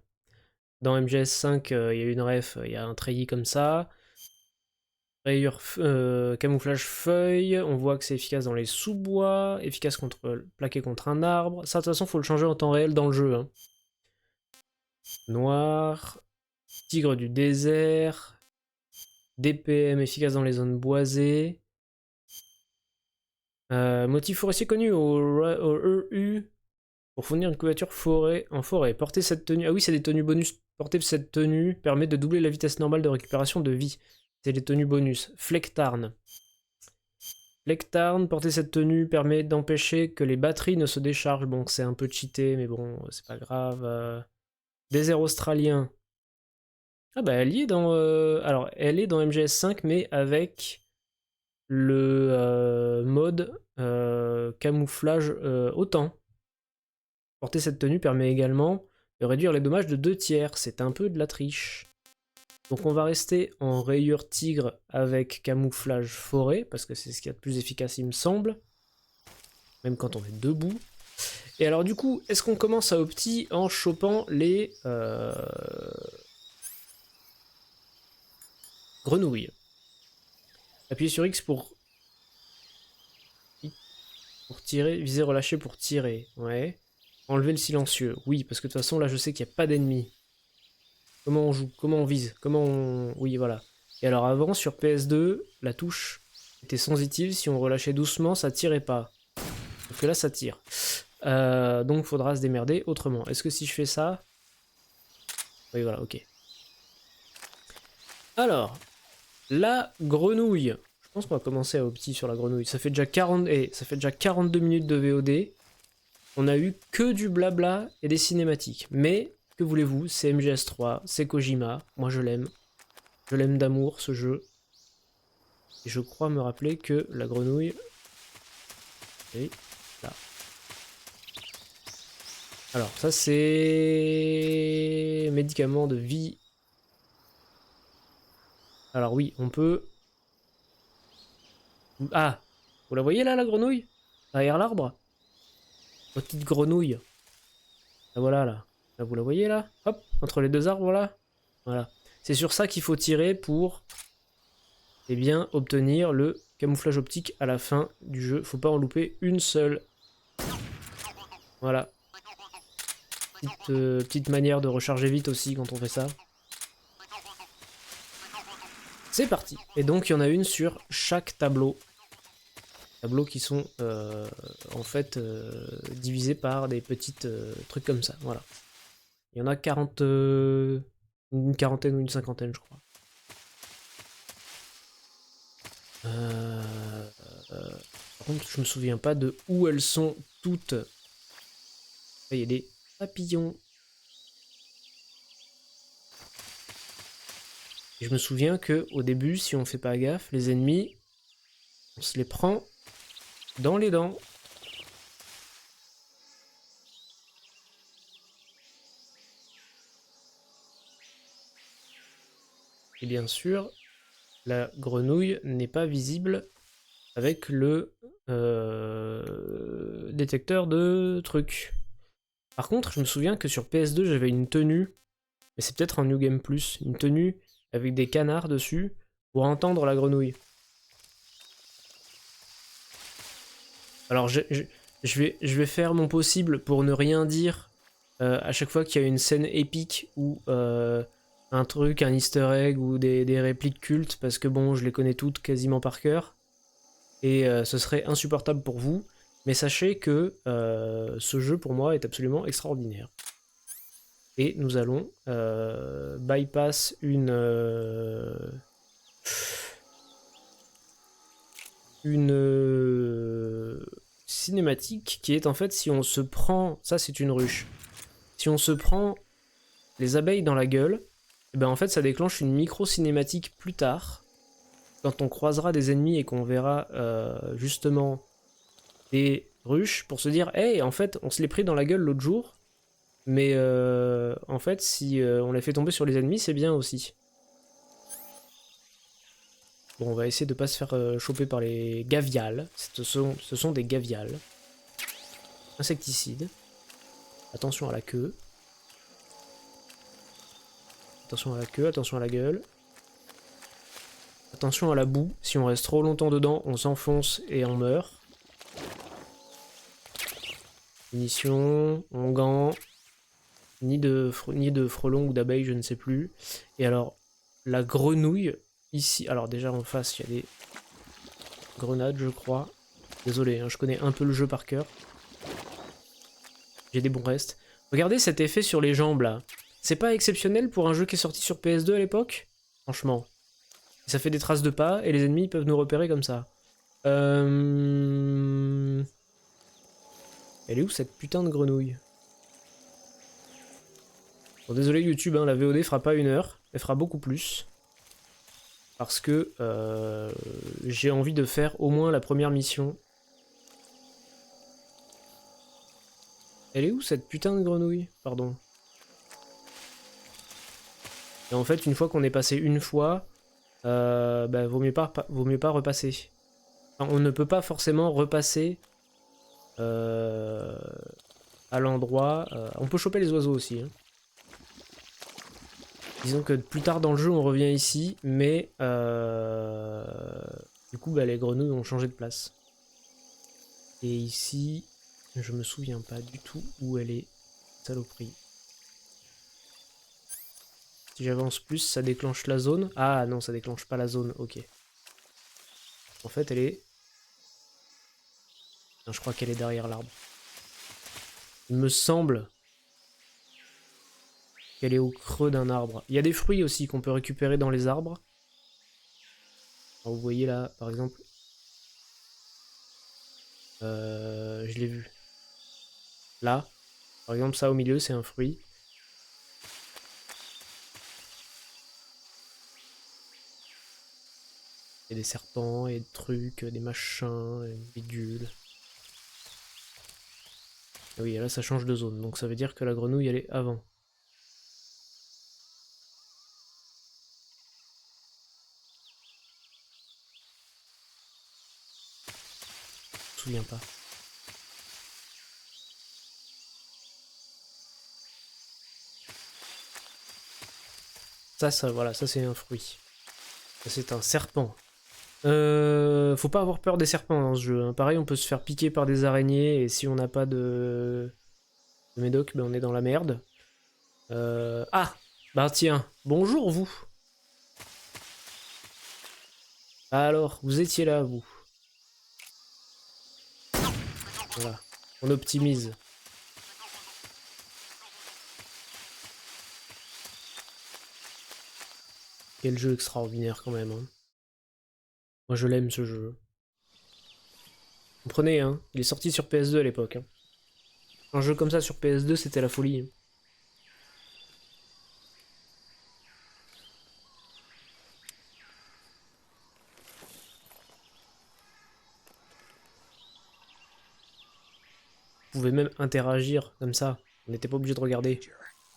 Speaker 1: Dans MGS5, il y a une ref, il y a un treillis comme ça. Rayure, camouflage feuille, on voit que c'est efficace dans les sous-bois, efficace contre plaqué contre un arbre. Ça, de toute façon, faut le changer en temps réel dans le jeu. Hein. Noir, tigre du désert, DPM efficace dans les zones boisées. Motif forestier connu au EU pour fournir une couverture en forêt. Porter cette tenue. Ah oui, c'est des tenues bonus. Porter cette tenue permet de doubler la vitesse normale de récupération de vie. C'est les tenues bonus. Flectarn. Flectarn, porter cette tenue permet d'empêcher que les batteries ne se déchargent. Bon, c'est un peu cheaté, mais bon, c'est pas grave. Désert australien. Ah bah elle y est dans... Alors, elle est dans MGS5, mais avec le mode camouflage autant. Porter cette tenue permet également de réduire les dommages de 2/3. C'est un peu de la triche. Donc on va rester en rayure tigre avec camouflage forêt, parce que c'est ce qu'il y a de plus efficace il me semble. Même quand on est debout. Et alors du coup, est-ce qu'on commence à opti en chopant les grenouilles? Appuyez sur X pour tirer, viser relâché pour tirer. Ouais. Enlever le silencieux. Oui, parce que de toute façon là je sais qu'il n'y a pas d'ennemis. Comment on joue? Comment on vise? Comment on... Oui, voilà. Et alors avant, sur PS2, la touche était sensitive. Si on relâchait doucement, ça tirait pas. Sauf que là, ça tire. Donc, il faudra se démerder autrement. Est-ce que si je fais ça... Oui, voilà, ok. Alors, la grenouille. Je pense qu'on va commencer à opti sur la grenouille. Ça fait déjà 42 minutes de VOD. On a eu que du blabla et des cinématiques. Mais... Que voulez-vous, c'est MGS3, c'est Kojima, moi je l'aime. Je l'aime d'amour ce jeu. Et je crois me rappeler que la grenouille est là. Alors ça c'est... médicament de vie. Alors oui, on peut... Ah, vous la voyez là la grenouille? Derrière l'arbre? Petite grenouille. La voilà là. Là, vous la voyez là? Hop, entre les deux arbres là. Voilà. C'est sur ça qu'il faut tirer pour eh bien, obtenir le camouflage optique à la fin du jeu. Faut pas en louper une seule. Voilà. Petite manière de recharger vite aussi quand on fait ça. C'est parti. Et donc il y en a une sur chaque tableau. Tableaux qui sont en fait divisés par des petites trucs comme ça. Voilà. Il y en a 40, une quarantaine ou une cinquantaine, je crois. Par contre, je me souviens pas de où elles sont toutes. Là, il y a des papillons. Et je me souviens que au début, si on fait pas gaffe, les ennemis, on se les prend dans les dents. Et bien sûr, la grenouille n'est pas visible avec le détecteur de trucs. Par contre, je me souviens que sur PS2, j'avais une tenue, mais c'est peut-être en New Game Plus, une tenue avec des canards dessus pour entendre la grenouille. Alors je vais faire mon possible pour ne rien dire à chaque fois qu'il y a une scène épique ou un truc, un easter egg ou des répliques cultes, parce que bon, je les connais toutes quasiment par cœur, et ce serait insupportable pour vous, mais sachez que ce jeu pour moi est absolument extraordinaire. Et nous allons bypass une cinématique qui est en fait si on se prend, ça c'est une ruche, si on se prend les abeilles dans la gueule, et ben en fait ça déclenche une micro cinématique plus tard, quand on croisera des ennemis et qu'on verra justement des ruches, pour se dire hey en fait on se l'est pris dans la gueule l'autre jour, mais en fait si on les fait tomber sur les ennemis c'est bien aussi. Bon, on va essayer de pas se faire choper par les gaviales. Ce sont des gaviales. Insecticides. Attention à la queue. Attention à la queue, attention à la gueule. Attention à la boue. Si on reste trop longtemps dedans, on s'enfonce et on meurt. Munitions, onguents. Ni de frelons ou d'abeilles, je ne sais plus. Et alors, la grenouille... Ici, alors déjà en face, il y a des grenades, je crois. Désolé, hein, je connais un peu le jeu par cœur. J'ai des bons restes. Regardez cet effet sur les jambes, là. C'est pas exceptionnel pour un jeu qui est sorti sur PS2 à l'époque? Franchement. Ça fait des traces de pas, et les ennemis peuvent nous repérer comme ça. Elle est où cette putain de grenouille? Bon, désolé YouTube, hein, la VOD fera pas 1 heure. Elle fera beaucoup plus. Parce que j'ai envie de faire au moins la première mission. Elle est où cette putain de grenouille? Pardon. Et en fait, une fois qu'on est passé une fois, bah, vaut mieux pas repasser. Enfin, on ne peut pas forcément repasser à l'endroit. On peut choper les oiseaux aussi. Hein. Disons que plus tard dans le jeu, on revient ici, mais du coup, bah, les grenouilles ont changé de place. Et ici, je me souviens pas du tout où elle est, saloperie. Si j'avance plus, ça déclenche la zone. Ah non, ça déclenche pas la zone, ok. En fait, elle est... Non, je crois qu'elle est derrière l'arbre. Il me semble... qu'elle est au creux d'un arbre. Il y a des fruits aussi qu'on peut récupérer dans les arbres. Alors vous voyez là, par exemple. Je l'ai vu. Là, par exemple, ça au milieu, c'est un fruit. Il y a des serpents, et des trucs, des machins, des bidules. Ah oui, là ça change de zone, donc ça veut dire que la grenouille elle est avant. Je me souviens pas. Ça, voilà, ça c'est un fruit. Ça c'est un serpent. Faut pas avoir peur des serpents dans ce jeu. Hein. Pareil, on peut se faire piquer par des araignées, et si on n'a pas de médoc, ben on est dans la merde. Ah, bah tiens, bonjour vous. Alors, vous étiez là, vous. Voilà, on optimise. Quel jeu extraordinaire quand même. Hein. Moi je l'aime ce jeu. Comprenez, hein, il est sorti sur PS2 à l'époque. Hein. Un jeu comme ça sur PS2, c'était la folie. Hein. Vous pouvez même interagir comme ça. On n'était pas obligé de regarder.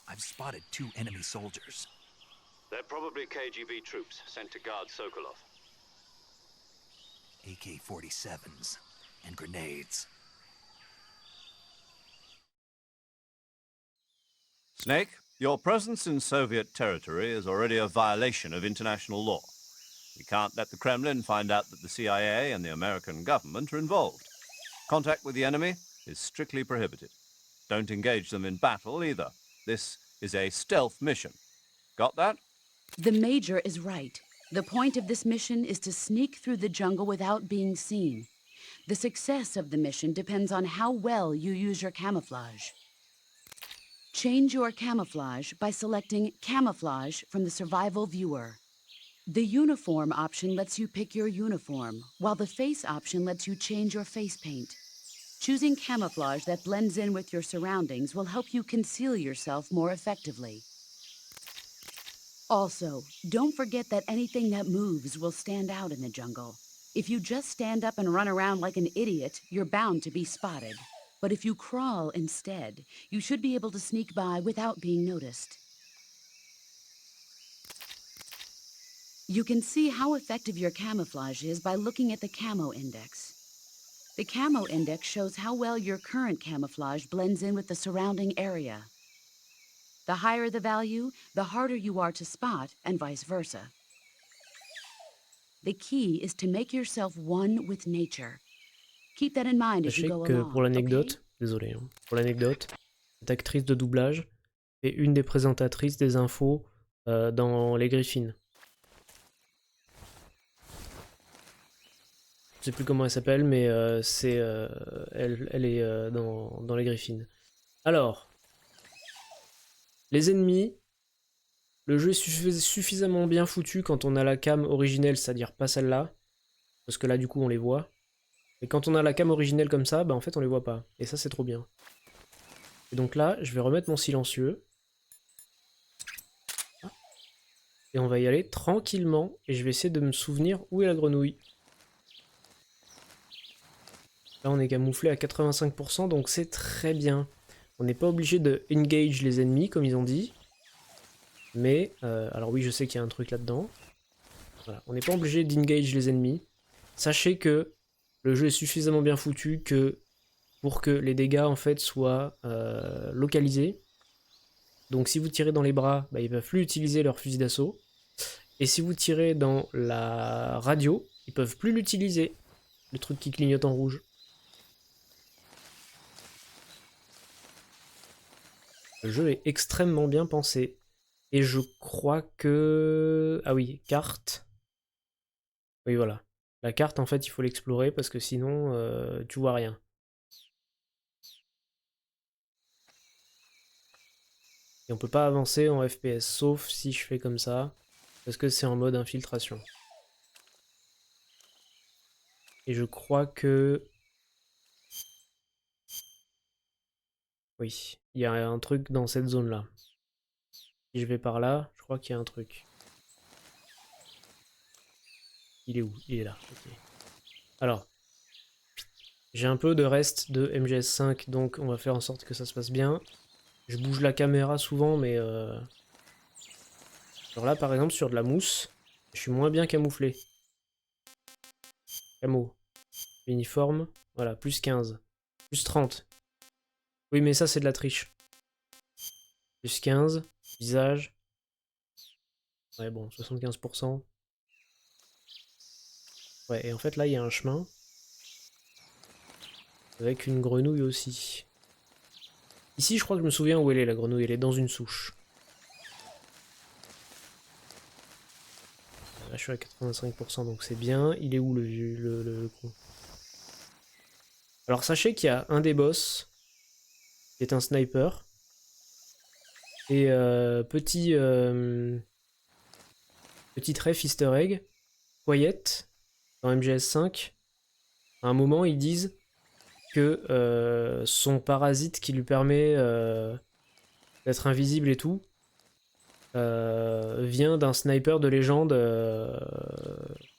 Speaker 2: I've spotted 2 enemy soldiers.
Speaker 3: They're probably KGB troops sent to guard Sokolov.
Speaker 2: AK-47s and grenades.
Speaker 4: Snake, your presence in Soviet territory is already a violation of international law. We can't let the Kremlin find out that the CIA and the American government are involved. Contact with the enemy is strictly prohibited. Don't engage them in battle either. This is a stealth mission. Got that?
Speaker 7: The Major is right. The point of this mission is to sneak through the jungle without being seen. The success of the mission depends on how well you use your camouflage. Change your camouflage by selecting Camouflage from the Survival Viewer. The Uniform option lets you pick your uniform, while the Face option lets you change your face paint. Choosing camouflage that blends in with your surroundings will help you conceal yourself more effectively. Also, don't forget that anything that moves will stand out in the jungle. If you just stand up and run around like an idiot, you're bound to be spotted. But if you crawl instead, you should be able to sneak by without being noticed. You can see how effective your camouflage is by looking at the Camo Index. The Camo Index shows how well your current camouflage blends in with the surrounding area. The higher the value, the harder you are to spot, and vice versa. The key is to make yourself one with nature. Keep that in mind as you
Speaker 1: Sachez
Speaker 7: go
Speaker 1: que
Speaker 7: along,
Speaker 1: pour l'anecdote,
Speaker 7: okay?
Speaker 1: désolé, hein, pour l'anecdote, cette actrice de doublage est une des présentatrices des infos dans Les Griffines. Je sais plus comment elle s'appelle, mais elle est dans Les Griffines. Alors, les ennemis, le jeu est suffisamment bien foutu quand on a la cam originelle, c'est-à-dire pas celle-là, parce que là du coup on les voit. Et quand on a la cam originelle comme ça, bah en fait on les voit pas. Et ça c'est trop bien. Et donc là, je vais remettre mon silencieux. Et on va y aller tranquillement. Et je vais essayer de me souvenir où est la grenouille. Là on est camouflé à 85%, donc c'est très bien. On n'est pas obligé de engage les ennemis comme ils ont dit. Mais, alors oui je sais qu'il y a un truc là-dedans. Voilà, on n'est pas obligé d'engage les ennemis. Sachez que le jeu est suffisamment bien foutu que pour que les dégâts en fait soient localisés. Donc si vous tirez dans les bras, bah, ils peuvent plus utiliser leur fusil d'assaut. Et si vous tirez dans la radio, ils peuvent plus l'utiliser. Le truc qui clignote en rouge. Le jeu est extrêmement bien pensé. Et je crois que... Ah oui, carte. Oui voilà. La carte en fait il faut l'explorer parce que sinon tu vois rien. Et on peut pas avancer en FPS sauf si je fais comme ça. Parce que c'est en mode infiltration. Et je crois que... Oui, il y a un truc dans cette zone-là. Si je vais par là, je crois qu'il y a un truc. Il est où? Il est là, ok. Alors, j'ai un peu de reste de MGS5, donc on va faire en sorte que ça se passe bien. Je bouge la caméra souvent, mais... Alors là, par exemple, sur de la mousse, je suis moins bien camouflé. Camo. Uniforme. Voilà, plus 15. Plus 30. Oui, mais ça, c'est de la triche. Plus 15. Visage. Ouais, bon, 75%. Ouais, et en fait, là, il y a un chemin. Avec une grenouille aussi. Ici, je crois que je me souviens où elle est, la grenouille. Elle est dans une souche. Là, je suis à 85%, donc c'est bien. Il est où le con? Alors, sachez qu'il y a un des boss qui est un sniper. Et petit ref easter egg. Quiet, dans MGS5, à un moment, ils disent que son parasite qui lui permet d'être invisible et tout vient d'un sniper de légende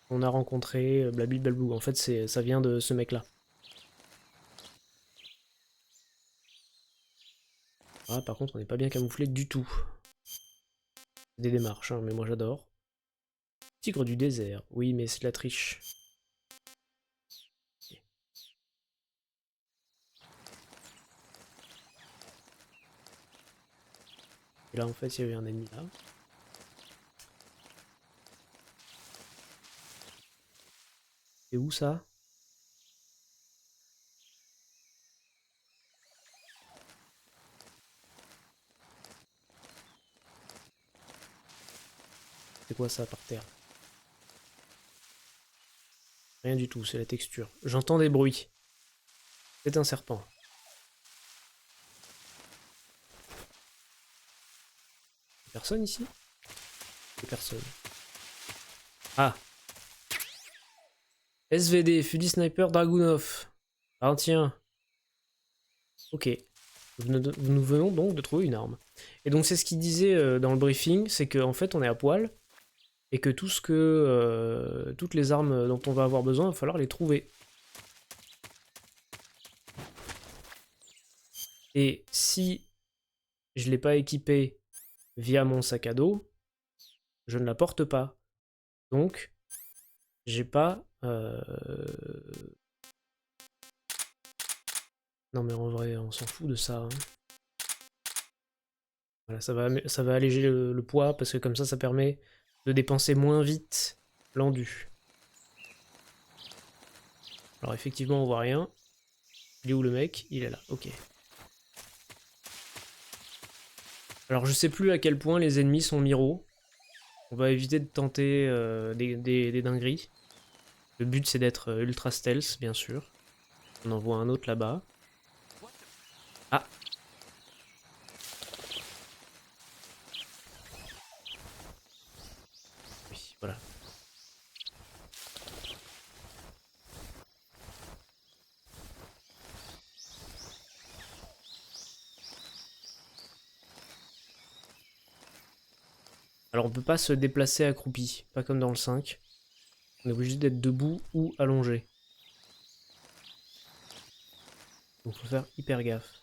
Speaker 1: qu'on a rencontré, blablabla. En fait, ça vient de ce mec-là. Ah, par contre, on n'est pas bien camouflé du tout. Des démarches, hein, mais moi j'adore. Tigre du désert, oui, mais c'est de la triche. Et là, en fait, il y avait un ennemi là. C'est où ça? C'est quoi ça par terre? Rien du tout, c'est la texture. J'entends des bruits. C'est un serpent. Personne ici? Personne. Ah! SVD, Fusil Sniper Dragunov. Ah tiens. Ok. Nous venons donc de trouver une arme. Et donc c'est ce qu'il disait dans le briefing, c'est qu'en fait on est à poil, et que toutes les armes dont on va avoir besoin, il va falloir les trouver. Et si je ne l'ai pas équipé via mon sac à dos, je ne la porte pas. Donc, j'ai pas... Non mais en vrai, on s'en fout de ça. Hein. Voilà, ça va alléger le poids, parce que comme ça permet de dépenser moins vite l'endu. Alors effectivement, on voit rien. Il est où le mec? Il est là, ok. Alors je sais plus à quel point les ennemis sont miro. On va éviter de tenter des dingueries. Le but c'est d'être ultra stealth, bien sûr. On en voit un autre là-bas. Ah! Oui, voilà. Alors on peut pas se déplacer accroupi, pas comme dans le 5. On est obligé d'être debout ou allongé. Donc faut faire hyper gaffe.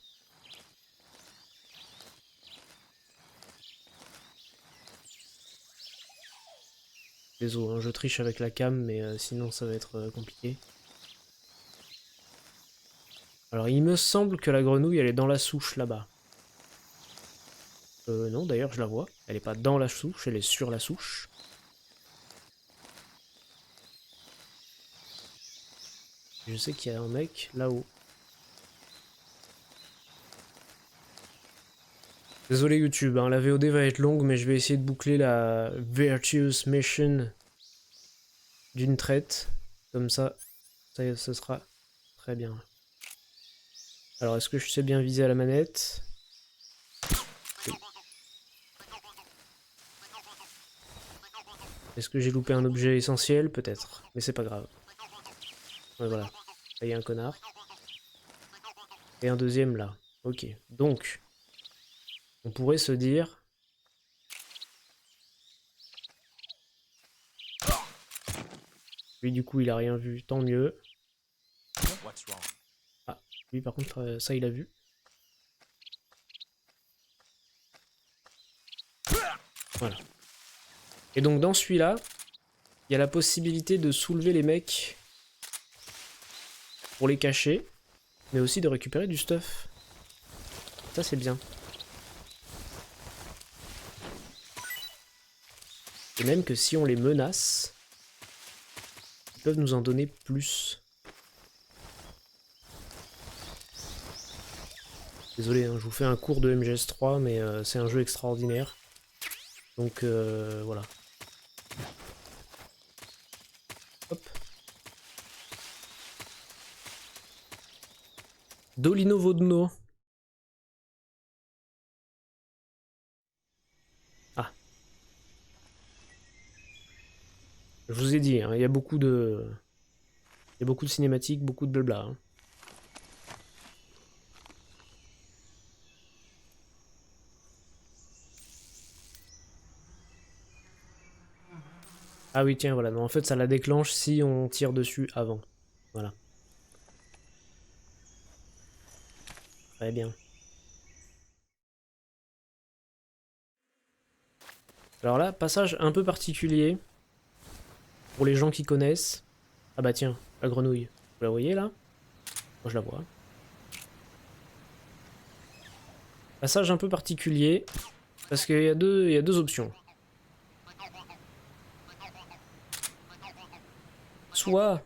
Speaker 1: Désolé, hein, je triche avec la cam, mais sinon ça va être compliqué. Alors il me semble que la grenouille elle est dans la souche là-bas. Non d'ailleurs je la vois. Elle est pas dans la souche, elle est sur la souche. Je sais qu'il y a un mec là-haut. Désolé YouTube, hein, la VOD va être longue, mais je vais essayer de boucler la Virtuous Mission d'une traite. Comme ça, ce sera très bien. Alors, est-ce que je sais bien viser à la manette? Oui. Est-ce que j'ai loupé un objet essentiel? Peut-être, mais c'est pas grave. Ouais, voilà, là il y a un connard. Et un deuxième là. Ok, donc, on pourrait se dire... Lui du coup il a rien vu, tant mieux. Ah, lui par contre ça il a vu. Voilà. Et donc dans celui-là, il y a la possibilité de soulever les mecs pour les cacher, mais aussi de récupérer du stuff. Ça c'est bien. Et même que si on les menace, ils peuvent nous en donner plus. Désolé, hein, je vous fais un cours de MGS3, mais c'est un jeu extraordinaire. Donc voilà. Hop. Dolino Vodno. Ah. Je vous ai dit, hein, il y a beaucoup de... Il y a beaucoup de cinématiques, beaucoup de blabla. Hein. Ah oui, tiens, voilà. Non, en fait, ça la déclenche si on tire dessus avant. Voilà. Très bien. Alors là, passage un peu particulier. Pour les gens qui connaissent. Ah bah tiens, la grenouille. Vous la voyez là? Moi je la vois. Passage un peu particulier. Parce qu'il y a deux options. Soit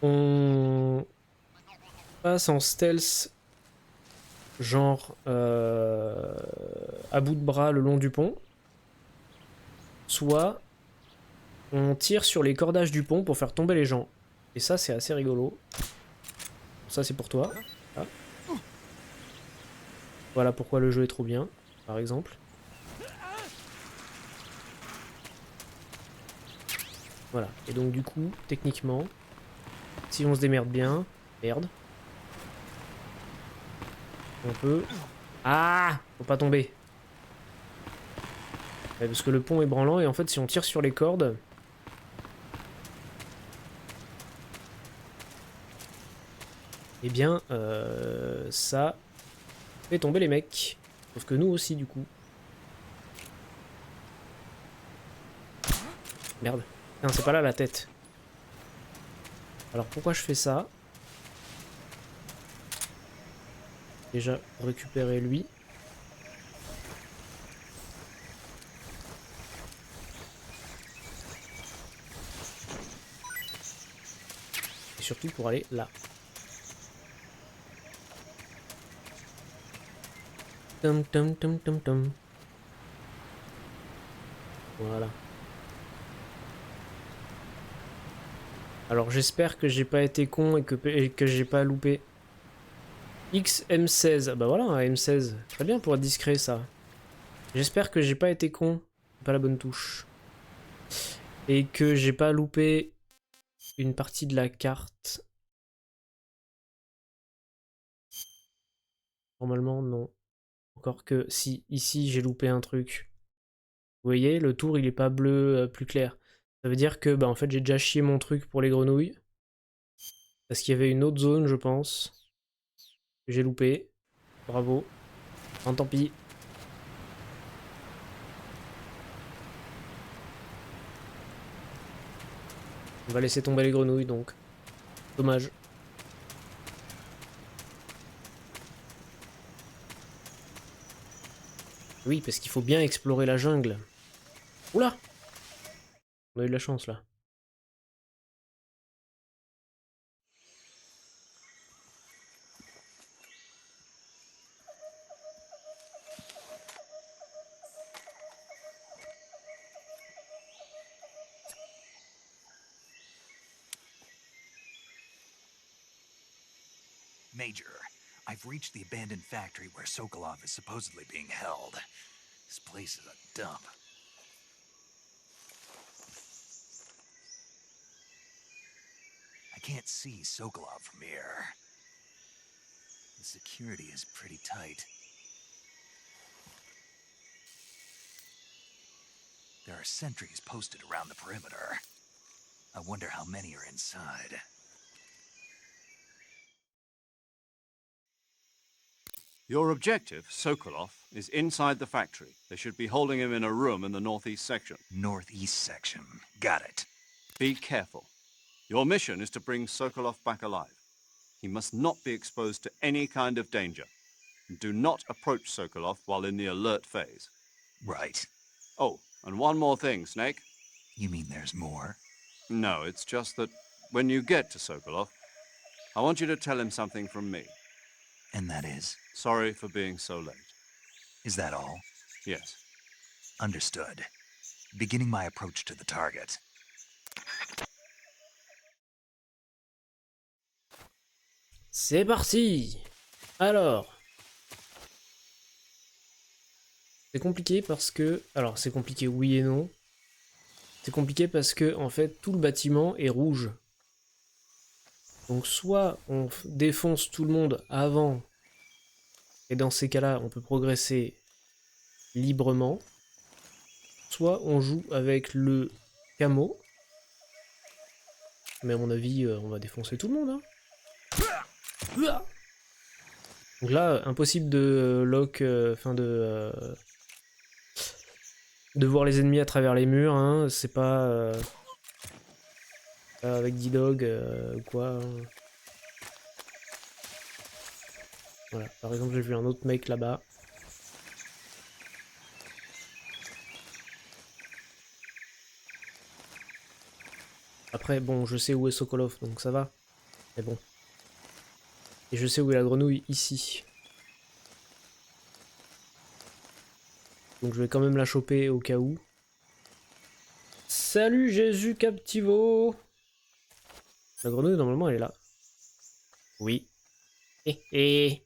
Speaker 1: on passe en stealth, genre à bout de bras le long du pont. soit on tire sur les cordages du pont pour faire tomber les gens. Et ça, c'est assez rigolo. Ça, c'est pour toi. Ah. Voilà pourquoi le jeu est trop bien, par exemple. Voilà. Et donc, du coup, techniquement, si on se démerde bien... Merde. On peut... Ah! Faut pas tomber. Ouais, parce que le pont est branlant, et en fait, si on tire sur les cordes... Eh bien, ça fait tomber les mecs. Sauf que nous aussi, du coup. Merde. Non, c'est pas là la tête. Alors, pourquoi je fais ça? Déjà, récupérer lui. Et surtout pour aller là. Tum tum tum tum tum. Voilà. Alors j'espère que j'ai pas été con et que j'ai pas loupé. XM16. Ah bah voilà, un M16. Très bien pour être discret ça. J'espère que j'ai pas été con. Pas la bonne touche. Et que j'ai pas loupé une partie de la carte. Normalement non. Encore que si, ici j'ai loupé un truc. Vous voyez, le tour il est pas bleu plus clair. Ça veut dire que bah en fait j'ai déjà chié mon truc pour les grenouilles. Parce qu'il y avait une autre zone je pense. Que j'ai loupé. Bravo. Enfin, tant pis. On va laisser tomber les grenouilles donc. Dommage. Oui, parce qu'il faut bien explorer la jungle. Oula! On a eu de la chance là.
Speaker 2: Major, I've reached the abandoned factory where Sokolov is supposedly being held. This place is a dump. I can't see Sokolov from here. The security is pretty tight. There are sentries posted around the perimeter. I wonder how many are inside.
Speaker 4: Your objective, Sokolov, is inside the factory. They should be holding him in a room in the northeast section.
Speaker 2: Northeast section. Got it.
Speaker 4: Be careful. Your mission is to bring Sokolov back alive. He must not be exposed to any kind of danger. Do not approach Sokolov while in the alert phase.
Speaker 2: Right.
Speaker 4: Oh, and one more thing, Snake.
Speaker 2: You mean there's more?
Speaker 4: No, it's just that when you get to Sokolov, I want you to tell him something from me.
Speaker 2: And that is?
Speaker 4: Sorry for being so late.
Speaker 2: Is that all?
Speaker 4: Yes.
Speaker 2: Understood. Beginning my approach to the target.
Speaker 1: C'est parti! Alors. C'est compliqué parce que... Alors c'est compliqué oui et non. C'est compliqué parce que en fait tout le bâtiment est rouge. Donc soit on défonce tout le monde avant, et dans ces cas-là on peut progresser librement, soit on joue avec le camo, mais à mon avis on va défoncer tout le monde. Hein. Donc là impossible de lock, enfin de voir les ennemis à travers les murs, hein. C'est pas avec D-Dog ou quoi. Hein. Voilà, par exemple j'ai vu un autre mec là-bas. Après bon je sais où est Sokolov donc ça va. Mais bon. Et je sais où est la grenouille ici. Donc je vais quand même la choper au cas où. Salut Jésus Captivo. La grenouille, normalement, elle est là. Oui. Eh.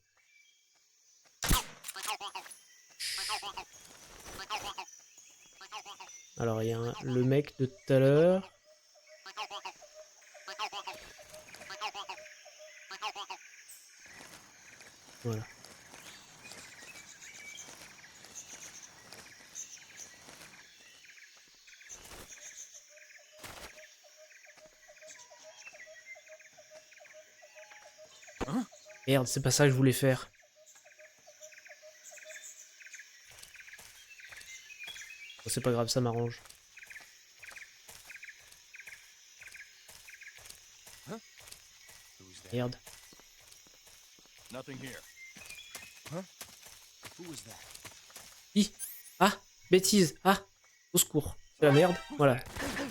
Speaker 1: Alors, il y a le mec de tout à l'heure. Voilà. Merde, c'est pas ça que je voulais faire. Bon, c'est pas grave, ça m'arrange. Merde. Ah, bêtise. Ah, au secours. C'est la merde. Voilà,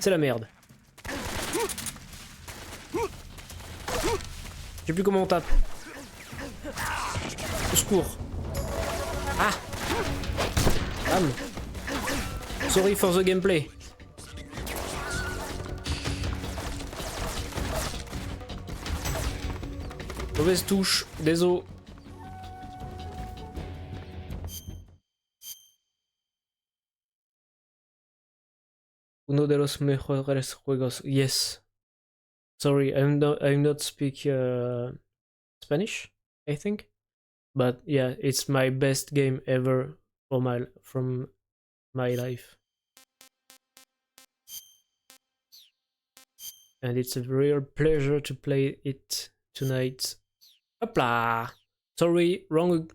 Speaker 1: c'est la merde. Je sais plus comment on tape. Au secours. Ah. Bam. Sorry for the gameplay. Mauvaise touche, désolé. Uno de los mejores juegos. Yes. Sorry, I'm not speak Spanish, I think. But yeah, it's my best game ever from my life. And it's a real pleasure to play it tonight. Hopla! Sorry, wrong.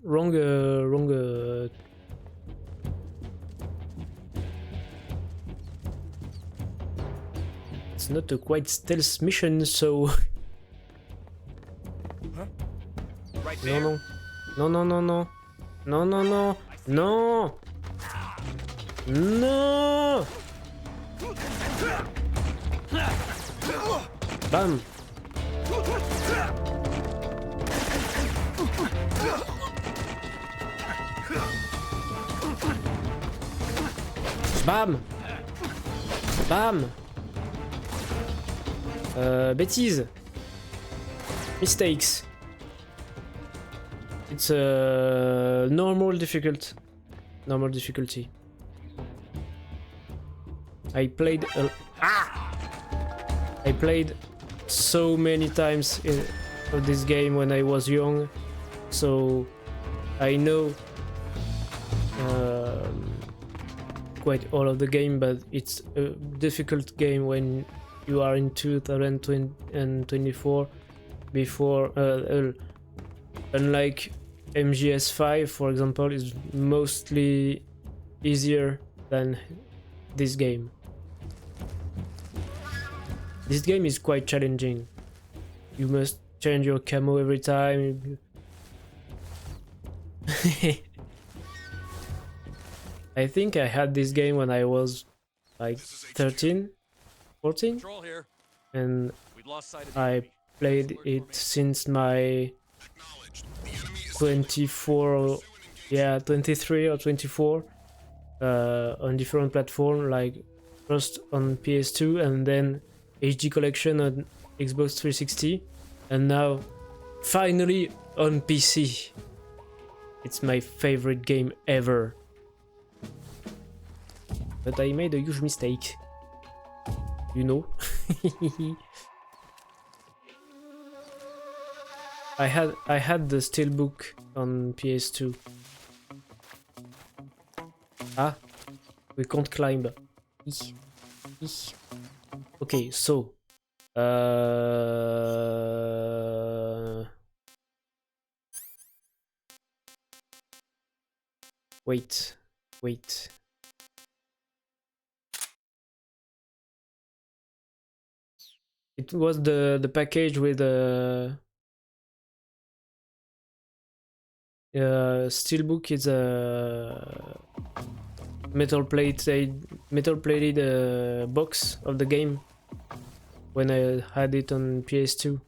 Speaker 1: It's not a quite stealth mission, so. Non. Non. Bam. Bam. Bam. Bêtise. Mistakes. It's a normal difficulty. I played so many times of this game when I was young, so I know quite all of the game, but it's a difficult game when you are in 2024 before unlike MGS5, for example, is mostly easier than this game. This game is quite challenging. You must change your camo every time. I think I had this game when I was like 13, 14, and I played it since my 23 or 24 on different platforms, like first on PS2 and then HD Collection on Xbox 360, and now finally on PC. It's my favorite game ever. But I made a huge mistake. You know? I had the steelbook on PS2. Ah, we can't climb. Okay, so wait. It was the package with steelbook is a metal plated box of the game when I had it on PS2.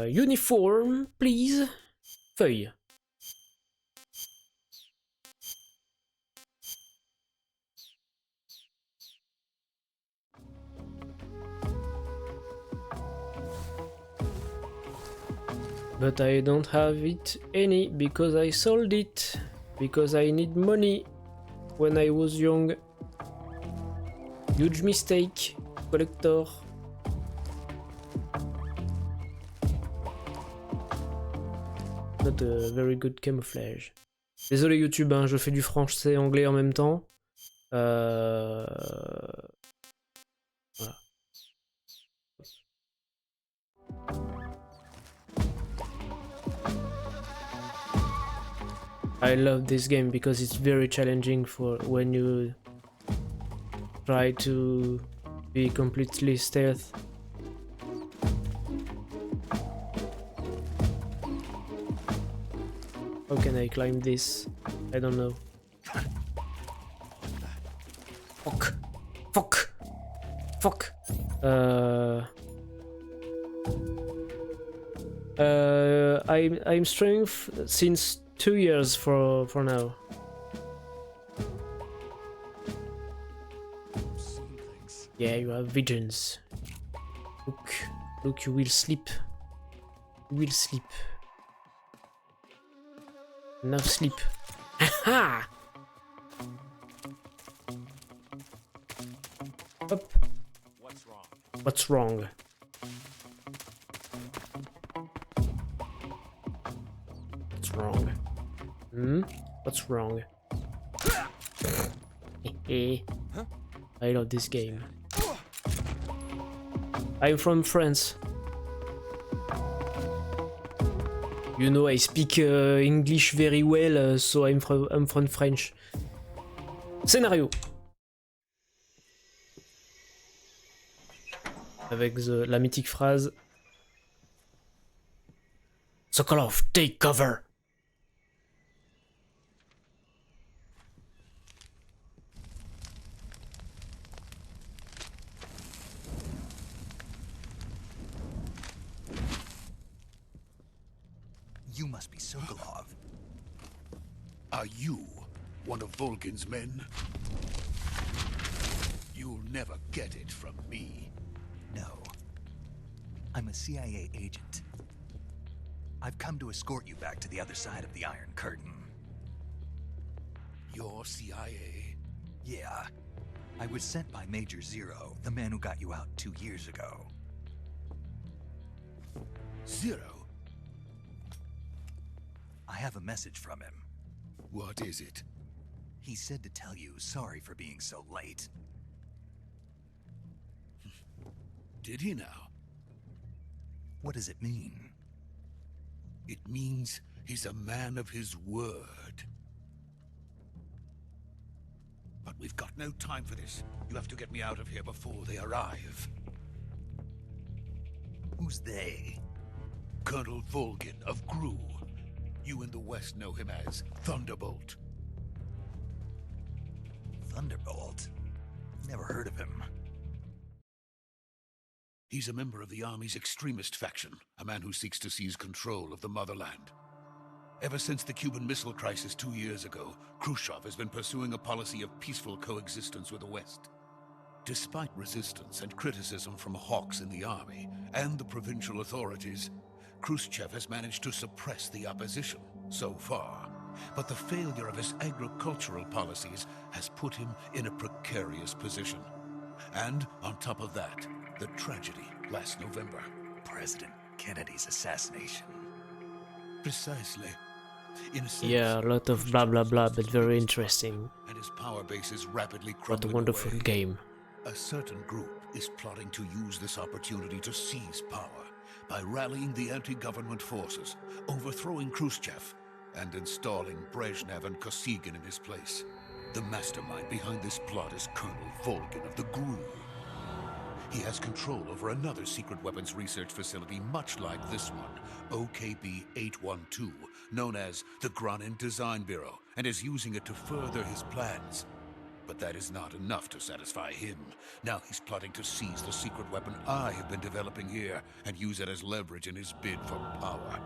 Speaker 1: Uniform, please. Feuille. But I don't have it any because I sold it. Because I need money when I was young. Huge mistake, collector. Not a very good camouflage. Désolé YouTube, hein, je fais du français et anglais en même temps. Voilà. I love this game because it's very challenging for when you try to be completely stealth. How can I climb this? I don't know. Fuck. Fuck. Fuck. I'm strength since 2 years for now. Yeah, you have visions. Look, you will sleep. You will sleep. Enough sleep. Ha! Up.
Speaker 8: What's wrong?
Speaker 1: What's wrong? What's wrong? Hmm? What's wrong? I love this game. I'm from France. You know, I speak English very well, so I'm from French. Scénario. Avec la mythique phrase. Sokolov, take cover.
Speaker 2: You must be Sokolov.
Speaker 8: Are you one of Volgin's men? You'll never get it from me.
Speaker 2: No. I'm a CIA agent. I've come to escort you back to the other side of the Iron Curtain.
Speaker 8: You're CIA?
Speaker 2: Yeah. I was sent by Major Zero, the man who got you out 2 years ago.
Speaker 8: Zero?
Speaker 2: I have a message from him.
Speaker 8: What is it?
Speaker 2: He said to tell you sorry for being so late.
Speaker 8: Did he now?
Speaker 2: What does it mean?
Speaker 8: It means he's a man of his word. But we've got no time for this. You have to get me out of here before they arrive.
Speaker 2: Who's they?
Speaker 8: Colonel Volgin of Gru. You in the West know him as Thunderbolt.
Speaker 2: Thunderbolt? Never heard of him.
Speaker 8: He's a member of the Army's extremist faction, a man who seeks to seize control of the motherland. Ever since the Cuban Missile Crisis 2 years ago, Khrushchev has been pursuing a policy of peaceful coexistence with the West. Despite resistance and criticism from hawks in the Army and the provincial authorities, Khrushchev has managed to suppress the opposition so far. But the failure of his agricultural policies has put him in a precarious position. And on top of that, the tragedy last November.
Speaker 2: President Kennedy's assassination.
Speaker 8: Precisely. In a sense,
Speaker 1: Yeah, a lot of blah blah blah, but very interesting.
Speaker 8: and his power base is rapidly
Speaker 1: What a
Speaker 8: crumbling
Speaker 1: wonderful
Speaker 8: away.
Speaker 1: game.
Speaker 8: A certain group is plotting to use this opportunity to seize power by rallying the anti-government forces, overthrowing Khrushchev, and installing Brezhnev and Kosygin in his place. The mastermind behind this plot is Colonel Volgin of the GRU. He has control over another secret weapons research facility much like this one, OKB-812, known as the Granin Design Bureau, and is using it to further his plans. But that is not enough to satisfy him. Now he's plotting to seize the secret weapon I have been developing here and use it as leverage in his bid for power.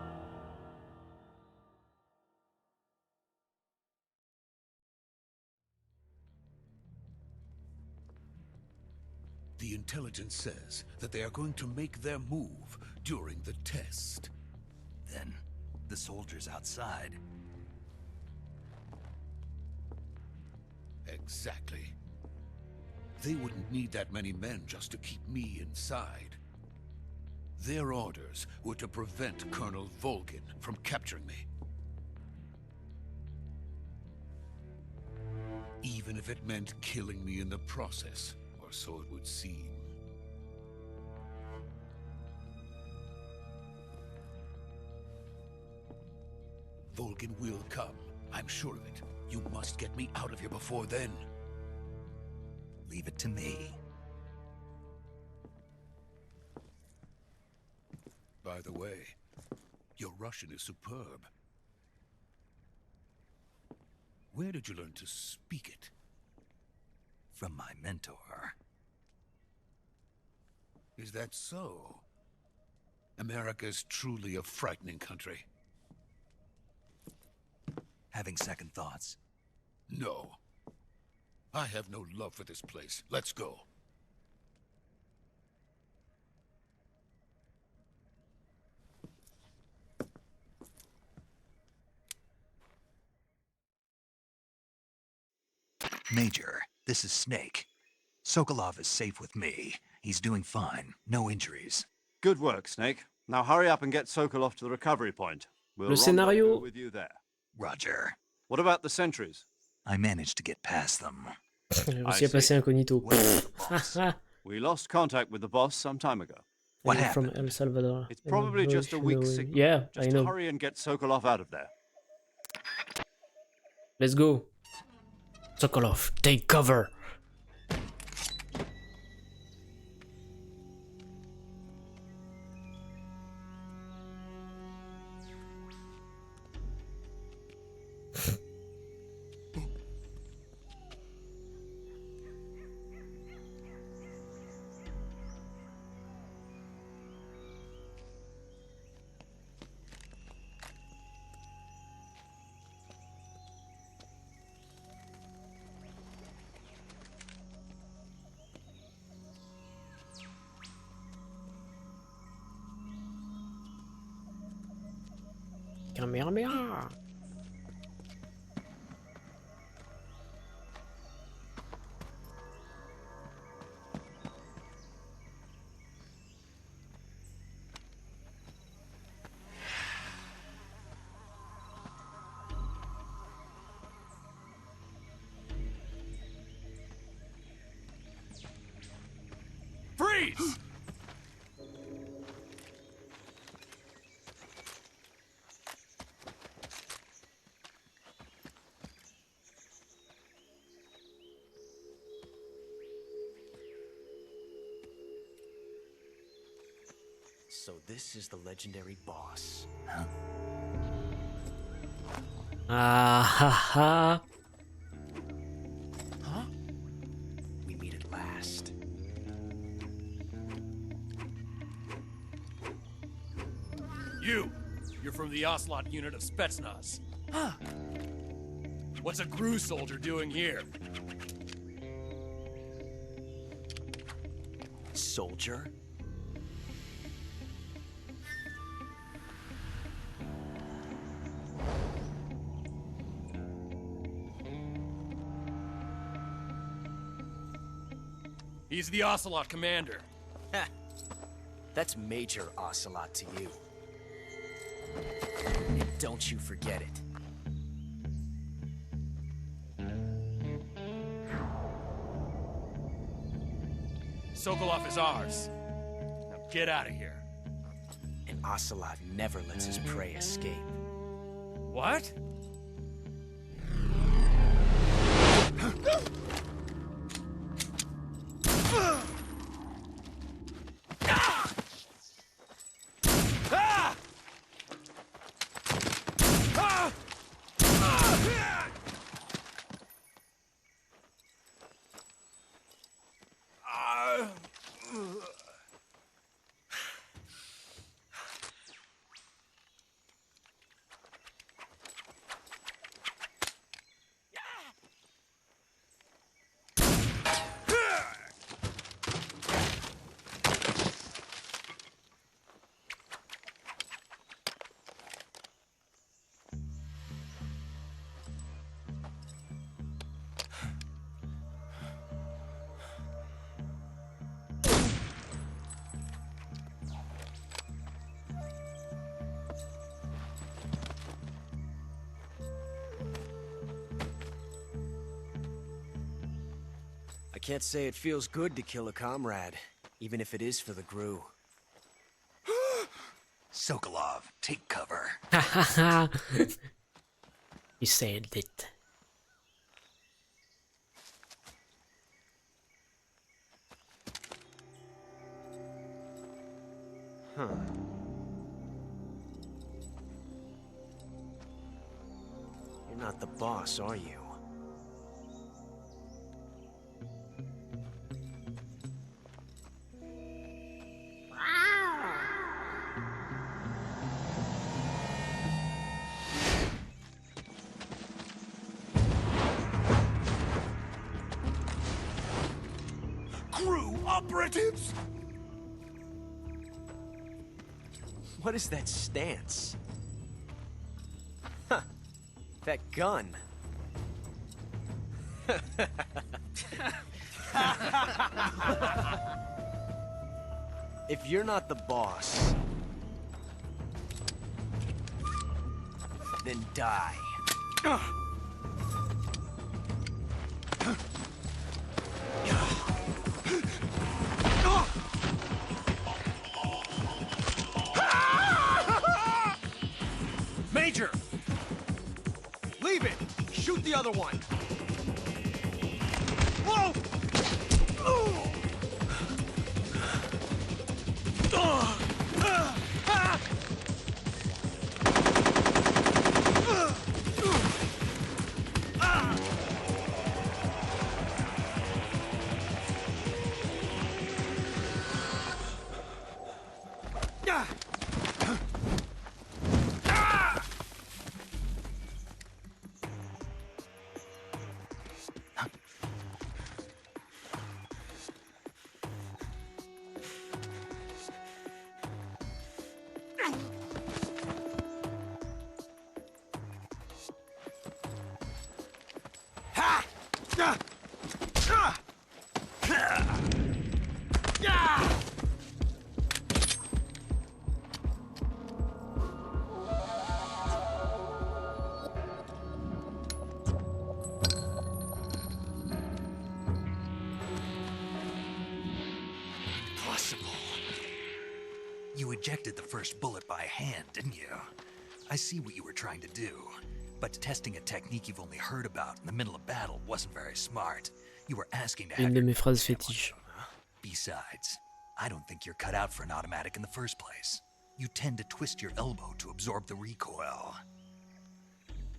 Speaker 8: The intelligence says that they are going to make their move during the test.
Speaker 2: then. The soldiers outside.
Speaker 8: Exactly. They wouldn't need that many men just to keep me inside. Their orders were to prevent Colonel Volgin from capturing me. Even if it meant killing me in the process, or so it would seem. Volgin will come. I'm sure of it. You must get me out of here before then.
Speaker 2: Leave it to me.
Speaker 8: By the way, your Russian is superb. Where did you learn to speak it?
Speaker 2: From my mentor.
Speaker 8: Is that so? America's truly a frightening country.
Speaker 2: Having second thoughts?
Speaker 8: No. I have no love for this place. Let's go.
Speaker 2: Major, this is Snake. Sokolov is safe with me. He's doing fine. No injuries.
Speaker 4: Good work, Snake. Now hurry up and get Sokolov to the recovery point. We'll
Speaker 1: Le scénario.
Speaker 4: rendezvous with you there.
Speaker 2: Roger.
Speaker 4: What about the sentries?
Speaker 2: I managed to get past them.
Speaker 1: J'ai réussi à passer incognito.
Speaker 4: Where's the boss? We lost contact with the boss some time ago.
Speaker 2: What
Speaker 1: From
Speaker 2: happened?
Speaker 1: El Salvador.
Speaker 4: It's probably just a weak signal.
Speaker 1: Yeah, I
Speaker 4: Just
Speaker 1: know.
Speaker 4: hurry and get Sokolov out of there.
Speaker 1: Let's go. Sokolov, take cover. Kamehameha.
Speaker 5: Freeze!
Speaker 9: So this is the legendary boss.
Speaker 1: Ah ha ha.
Speaker 9: Huh? We meet at last.
Speaker 5: You're from the Ocelot unit of Spetsnaz. Huh. What's a GRU soldier doing here?
Speaker 9: Soldier?
Speaker 5: He's the Ocelot commander.
Speaker 9: Heh. That's Major Ocelot to you. And don't you forget it.
Speaker 5: Sokolov is ours. Now get out of here.
Speaker 9: And Ocelot never lets his prey escape.
Speaker 5: What?
Speaker 9: can't say it feels good to kill a comrade, even if it is for the Gru.
Speaker 2: Sokolov, take cover.
Speaker 1: He said it.
Speaker 9: Huh. You're not the boss, are you?
Speaker 8: Crew operatives!
Speaker 9: What is that stance? Huh. That gun. If you're not the boss, then die. Major! Leave it! Shoot the other one! Whoa!
Speaker 2: You ejected the first bullet by hand, didn't you? I see what you were trying to do. But testing a technique you've only heard about in the middle of battle wasn't very smart. You were asking to have
Speaker 1: Une de
Speaker 2: your
Speaker 1: mes phrases fétiches.
Speaker 2: Besides, I don't think you're cut out for an automatic in the first place. You tend to twist your elbow to absorb the recoil.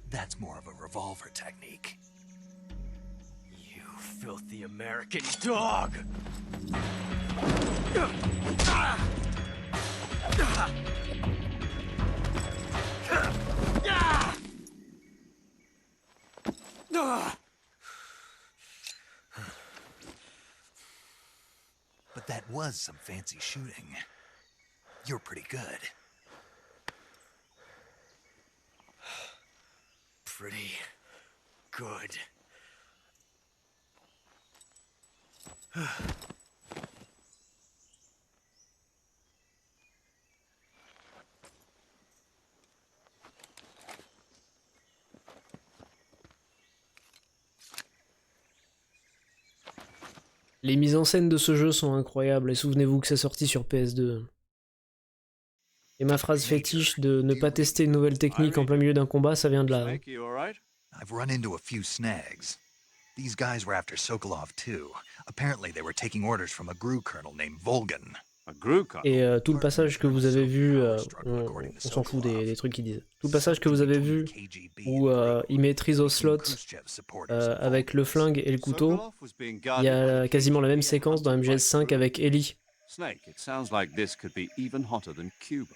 Speaker 2: That's more of a revolver technique.
Speaker 9: You filthy American dog!
Speaker 2: But that was some fancy shooting. You're pretty good.
Speaker 9: Pretty good.
Speaker 1: Les mises en scène de ce jeu sont incroyables et souvenez-vous que c'est sorti sur PS2. Et ma phrase fétiche de ne pas tester une nouvelle technique en plein milieu d'un combat, ça vient de là.
Speaker 4: Snake, you all right?
Speaker 2: I've run into a few snags. These guys were after Sokolov too. Apparently they were taking orders from a GRU colonel named Volgan.
Speaker 4: A GRU colonel?
Speaker 1: Et tout le passage que vous avez vu, on s'en fout des trucs qu'ils disent. Tout le passage que vous avez vu où ils maîtrisent au slot avec le flingue et le couteau, il y a quasiment la même séquence dans MGS5 avec Ellie.
Speaker 4: Snake, it sounds like this could be even hotter than Cuba.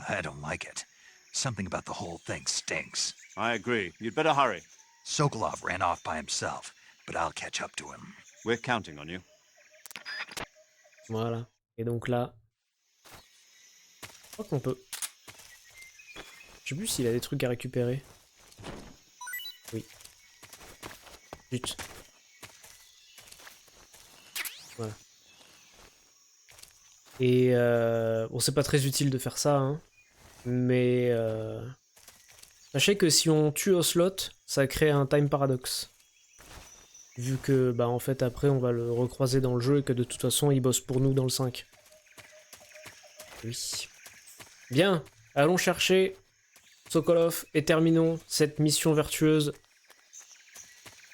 Speaker 2: I don't like it. Something about the whole thing stinks.
Speaker 4: I agree. You'd better hurry.
Speaker 2: Sokolov ran off by himself, but I'll catch up to him.
Speaker 4: We're counting on you.
Speaker 1: Voilà. Et donc là, je crois qu'on peut. Je sais plus s'il a des trucs à récupérer. Oui. Zut. Voilà. Et bon, c'est pas très utile de faire ça, hein, mais sachez que si on tue au slot, ça crée un time paradox. Vu que, bah, en fait, après, on va le recroiser dans le jeu et que de toute façon, il bosse pour nous dans le 5. Oui. Bien, allons chercher Sokolov et terminons cette mission vertueuse.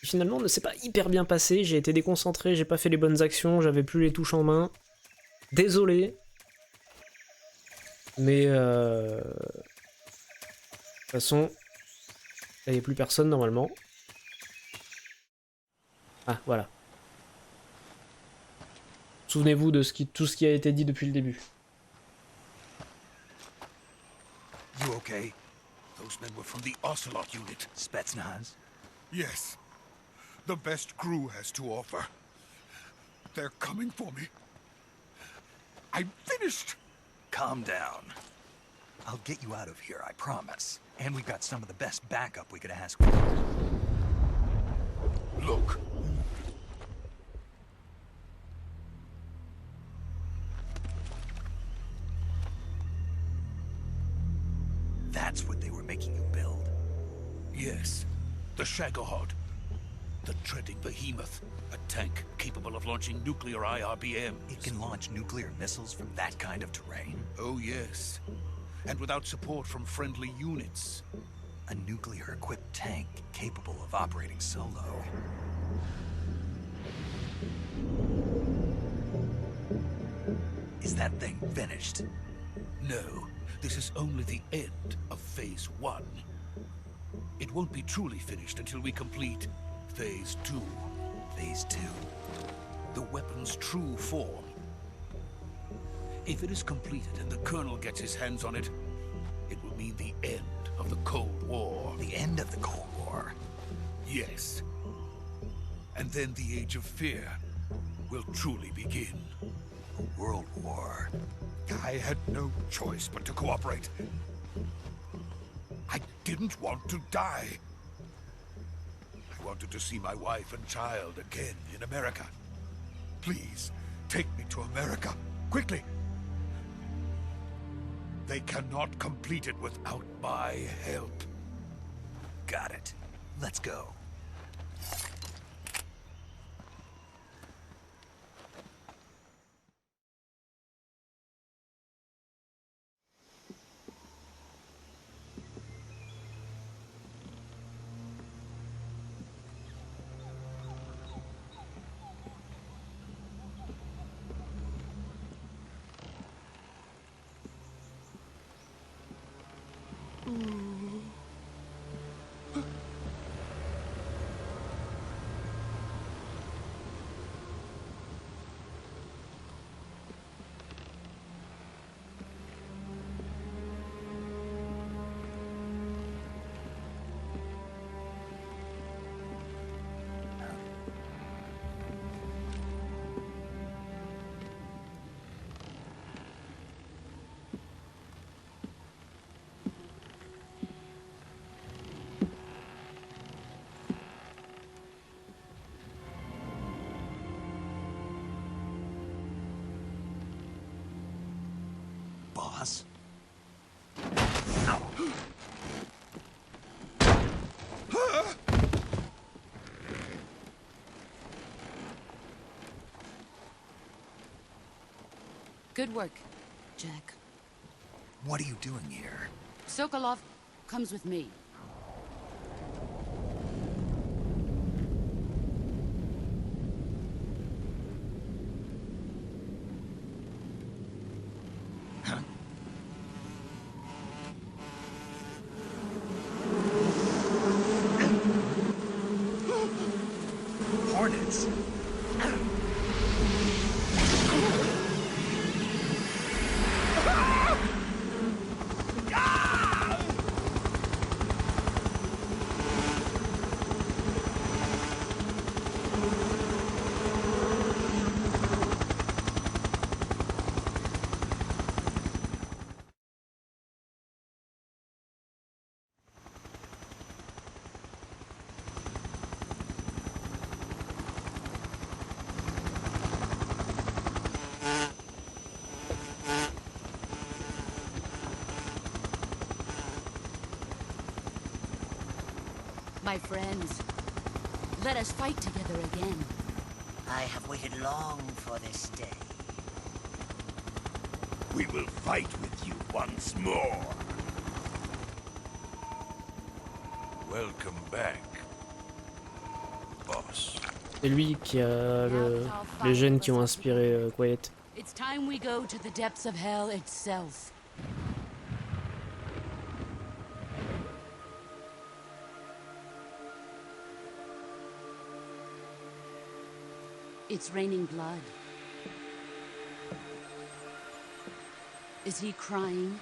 Speaker 1: Finalement, ne s'est pas hyper bien passé, j'ai été déconcentré, j'ai pas fait les bonnes actions, j'avais plus les touches en main. Désolé. Mais de toute façon, il n'y a plus personne normalement. Ah, voilà. Souvenez-vous de tout ce qui a été dit depuis le début.
Speaker 8: You okay? Those men were from the Ocelot unit.
Speaker 2: Spetsnaz?
Speaker 8: Yes. The best crew has to offer. They're coming for me. I'm finished!
Speaker 2: Calm down. I'll get you out of here, I promise. And we've got some of the best backup we could ask for.
Speaker 8: Look.
Speaker 2: That's what they were making you build?
Speaker 8: Yes. The Shagohod. The treading behemoth. A tank capable of launching nuclear IRBMs.
Speaker 2: It can launch nuclear missiles from that kind of terrain?
Speaker 8: Oh, yes. And without support from friendly units.
Speaker 2: A nuclear-equipped tank capable of operating solo. Is that thing finished?
Speaker 8: No. This is only the end of Phase 1. It won't be truly finished until we complete Phase 2.
Speaker 2: Phase 2?
Speaker 8: The weapon's true form. If it is completed and the Colonel gets his hands on it, it will mean the end of the Cold War.
Speaker 2: The end of the Cold War?
Speaker 8: Yes. And then the Age of Fear will truly begin.
Speaker 2: A world war?
Speaker 8: I had no choice but to cooperate. I didn't want to die. I wanted to see my wife and child again in America. Please, take me to America, quickly. They cannot complete it without my help.
Speaker 2: Got it. Let's go. Boss?
Speaker 7: Good work, Jack.
Speaker 2: What are you doing here?
Speaker 7: Sokolov comes with me.
Speaker 2: Hornets?
Speaker 7: My friends, Let us fight together again.
Speaker 9: I have waited long for this day.
Speaker 10: We will fight with you once more. Welcome back, boss.
Speaker 1: C'est lui qui a les gènes qui ont inspiré Quiet.
Speaker 7: It's time we go to the depths of hell itself. It's raining blood. Is he crying?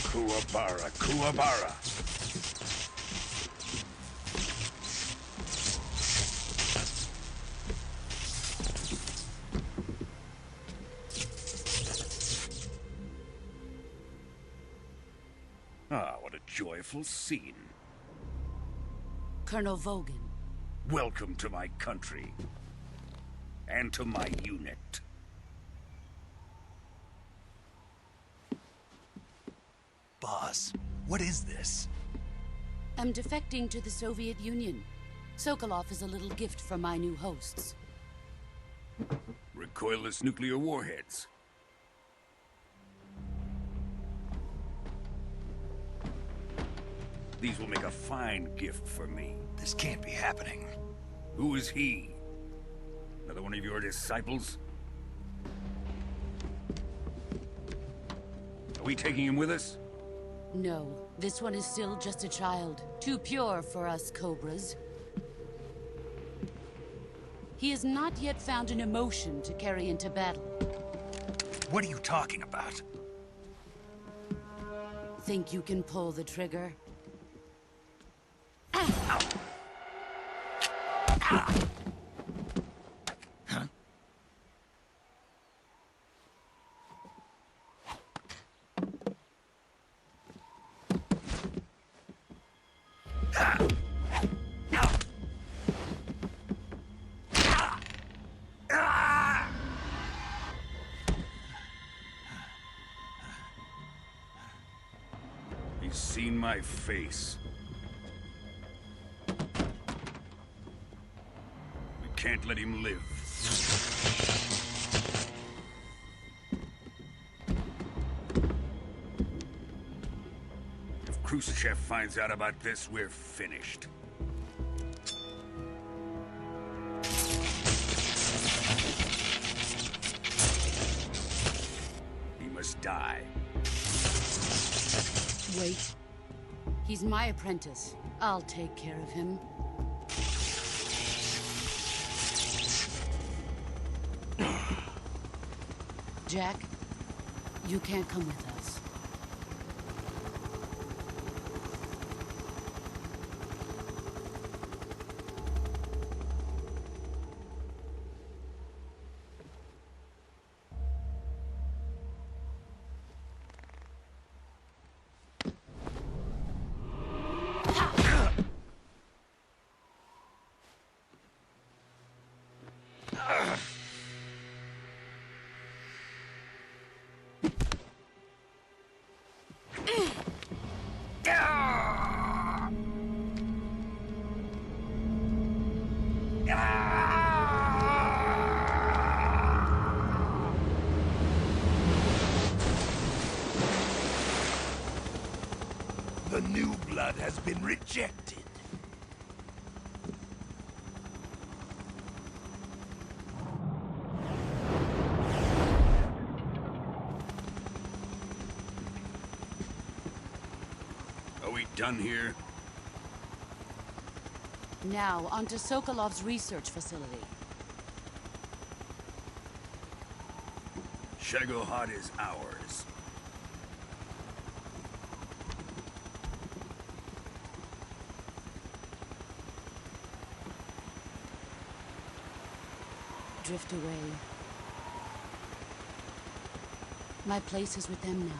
Speaker 10: Kuwabara, Kuwabara. Ah, what a joyful scene.
Speaker 7: Colonel Vogan.
Speaker 10: Welcome to my country. And to my unit.
Speaker 2: Boss, what is this?
Speaker 7: I'm defecting to the Soviet Union. Sokolov is a little gift from my new hosts.
Speaker 10: Recoilless nuclear warheads. These will make a fine gift for me.
Speaker 2: This can't be happening.
Speaker 10: Who is he? Another one of your disciples? Are we taking him with us?
Speaker 7: No, this one is still just a child. Too pure for us Cobras. He has not yet found an emotion to carry into battle.
Speaker 2: What are you talking about?
Speaker 7: Think you can pull the trigger?
Speaker 10: He's seen my face. We can't let him live. If Khrushchev finds out about this, we're finished. He must die.
Speaker 7: Wait. He's my apprentice. I'll take care of him. Jack, you can't come with us.
Speaker 10: The new blood has been rejected. Are we done here?
Speaker 7: Now, onto Sokolov's research facility.
Speaker 10: Shagohod is ours.
Speaker 7: Drift away. My place is with them now.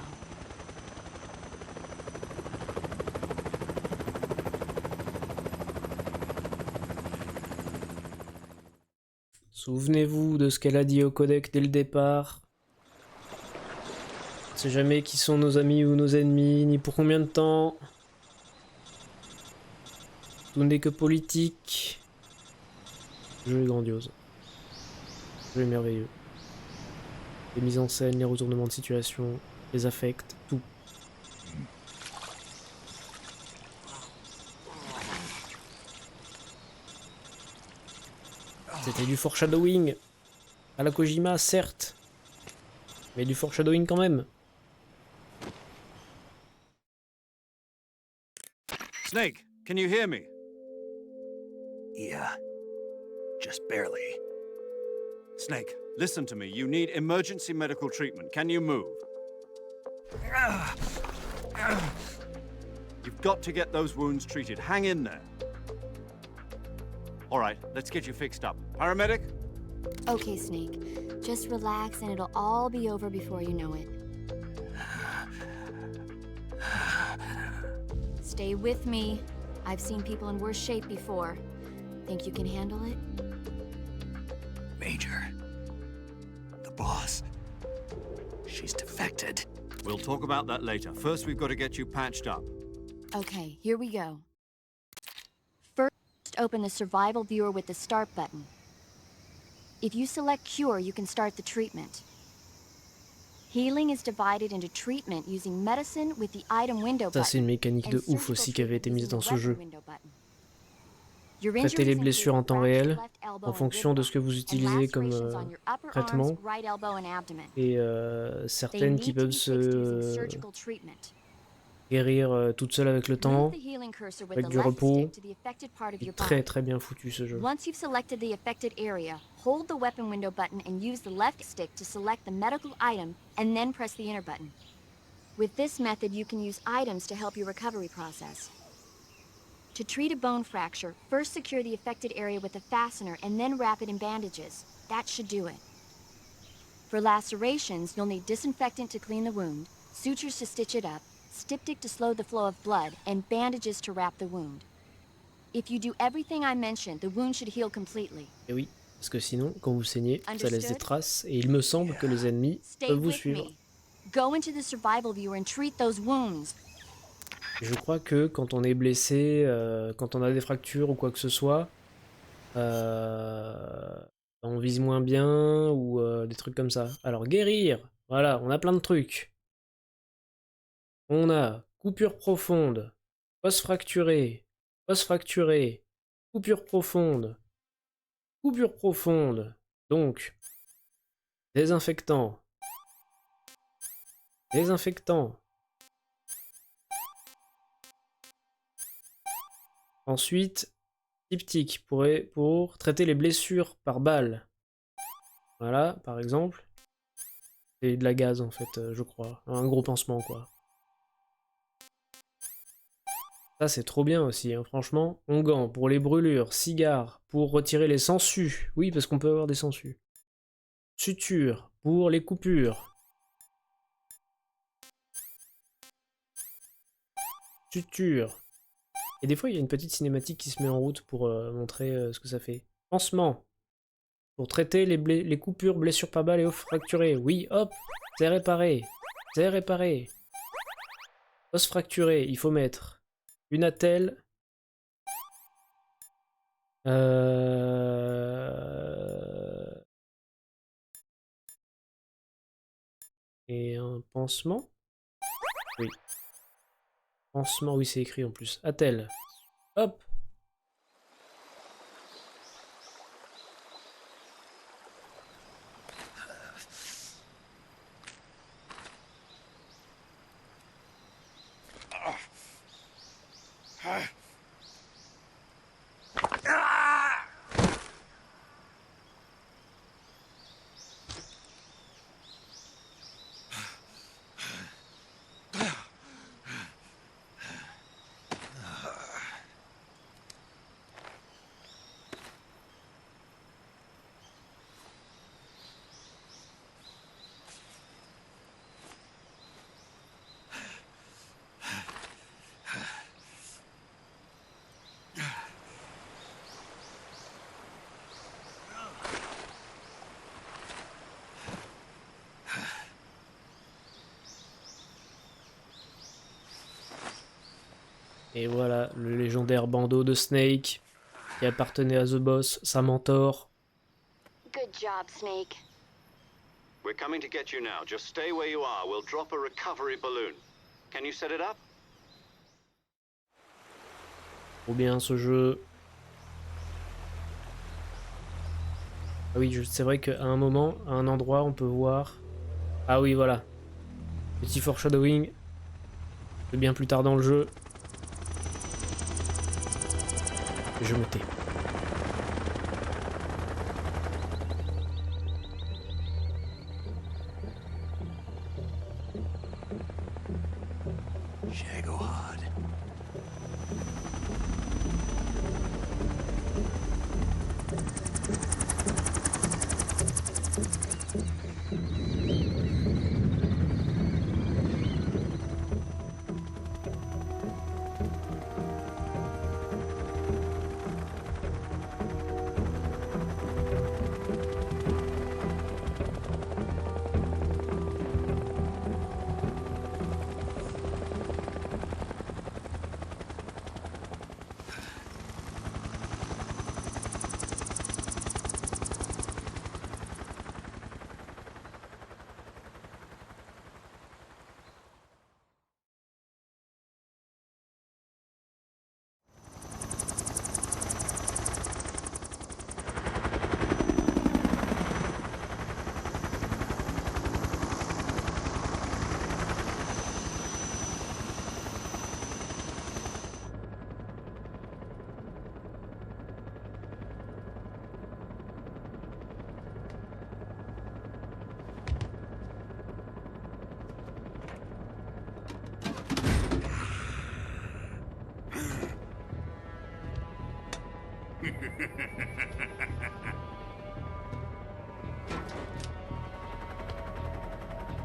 Speaker 1: Souvenez-vous de ce qu'elle a dit au codec dès le départ. On ne sait jamais qui sont nos amis ou nos ennemis, ni pour combien de temps. Tout n'est que politique. Le jeu est grandiose. Le jeu est merveilleux. Les mises en scène, les retournements de situation, les affects, tout. C'était du foreshadowing. À la Kojima, certes. Mais du foreshadowing quand même.
Speaker 4: Snake, can you hear me?
Speaker 2: Yeah. Just barely.
Speaker 4: Snake, listen to me. You need emergency medical treatment. Can you move? You've got to get those wounds treated. Hang in there. All right, let's get you fixed up. Paramedic?
Speaker 6: Okay, Snake. Just relax and it'll all be over before you know it. Stay with me. I've seen people in worse shape before. Think you can handle it?
Speaker 2: Major. The boss. She's defected.
Speaker 4: We'll talk about that later. First, we've got to get you patched up.
Speaker 6: Okay, here we go. First, open the survival viewer with the start button. If you select cure, you can start the treatment. Healing is divided into treatment using medicine with the item window
Speaker 1: Ça,
Speaker 6: button.
Speaker 1: c'est une mécanique de ouf aussi qui avait été mise dans ce jeu. Traitez les blessures en temps réel en fonction de ce que vous utilisez comme traitement et certaines qui peuvent se guérir toutes seules avec le temps, avec du repos. C'est très très bien foutu ce jeu.
Speaker 6: Once you've selected the affected area, hold the weapon window button and use the left stick to select the medical item and then press the enter button. With this method, you can use items to help your recovery process. To treat a bone fracture, first secure the affected area with a fastener and then wrap it in bandages. That should do it. For lacerations, you'll need disinfectant to clean the wound, sutures to stitch it up, styptic to slow the flow of blood, and bandages to wrap the wound. If you do everything I mentioned, the wound should heal completely.
Speaker 1: Et oui, parce que sinon, quand vous saignez, ça laisse des traces et il me semble que les ennemis peuvent vous suivre.
Speaker 6: Go into the survival viewer and treat those wounds.
Speaker 1: Je crois que quand on est blessé, quand on a des fractures ou quoi que ce soit, on vise moins bien ou des trucs comme ça. Alors guérir, voilà, on a plein de trucs. On a coupure profonde, os fracturé, coupure profonde, donc désinfectant, Ensuite, styptique pour traiter les blessures par balle. Voilà, par exemple. C'est de la gaz en fait, je crois. Un gros pansement quoi. Ça c'est trop bien aussi, hein, franchement. Onguent pour les brûlures, cigare pour retirer les sangsues. Oui, parce qu'on peut avoir des sangsues. Suture pour les coupures. Suture. Et des fois, il y a une petite cinématique qui se met en route pour montrer ce que ça fait. Pansement. Pour traiter les coupures, blessures par balle et os fracturés. Oui, hop, c'est réparé. C'est réparé. Os fracturé, il faut mettre une attelle. Et un pansement. Oui. Pansement, oui, c'est écrit en plus. Attelle. Hop. Et voilà, le légendaire bandeau de Snake qui appartenait à The Boss, sa mentor.
Speaker 6: Good job, Snake.
Speaker 3: We're coming to get you now. Just stay where you are. We'll drop a recovery balloon. Can you set it up?
Speaker 1: Trop bien ce jeu. Ah oui, c'est vrai qu'à un moment, à un endroit, on peut voir... Ah oui, voilà. Petit foreshadowing. De bien plus tard dans le jeu. Je me tais.
Speaker 2: Shagohod.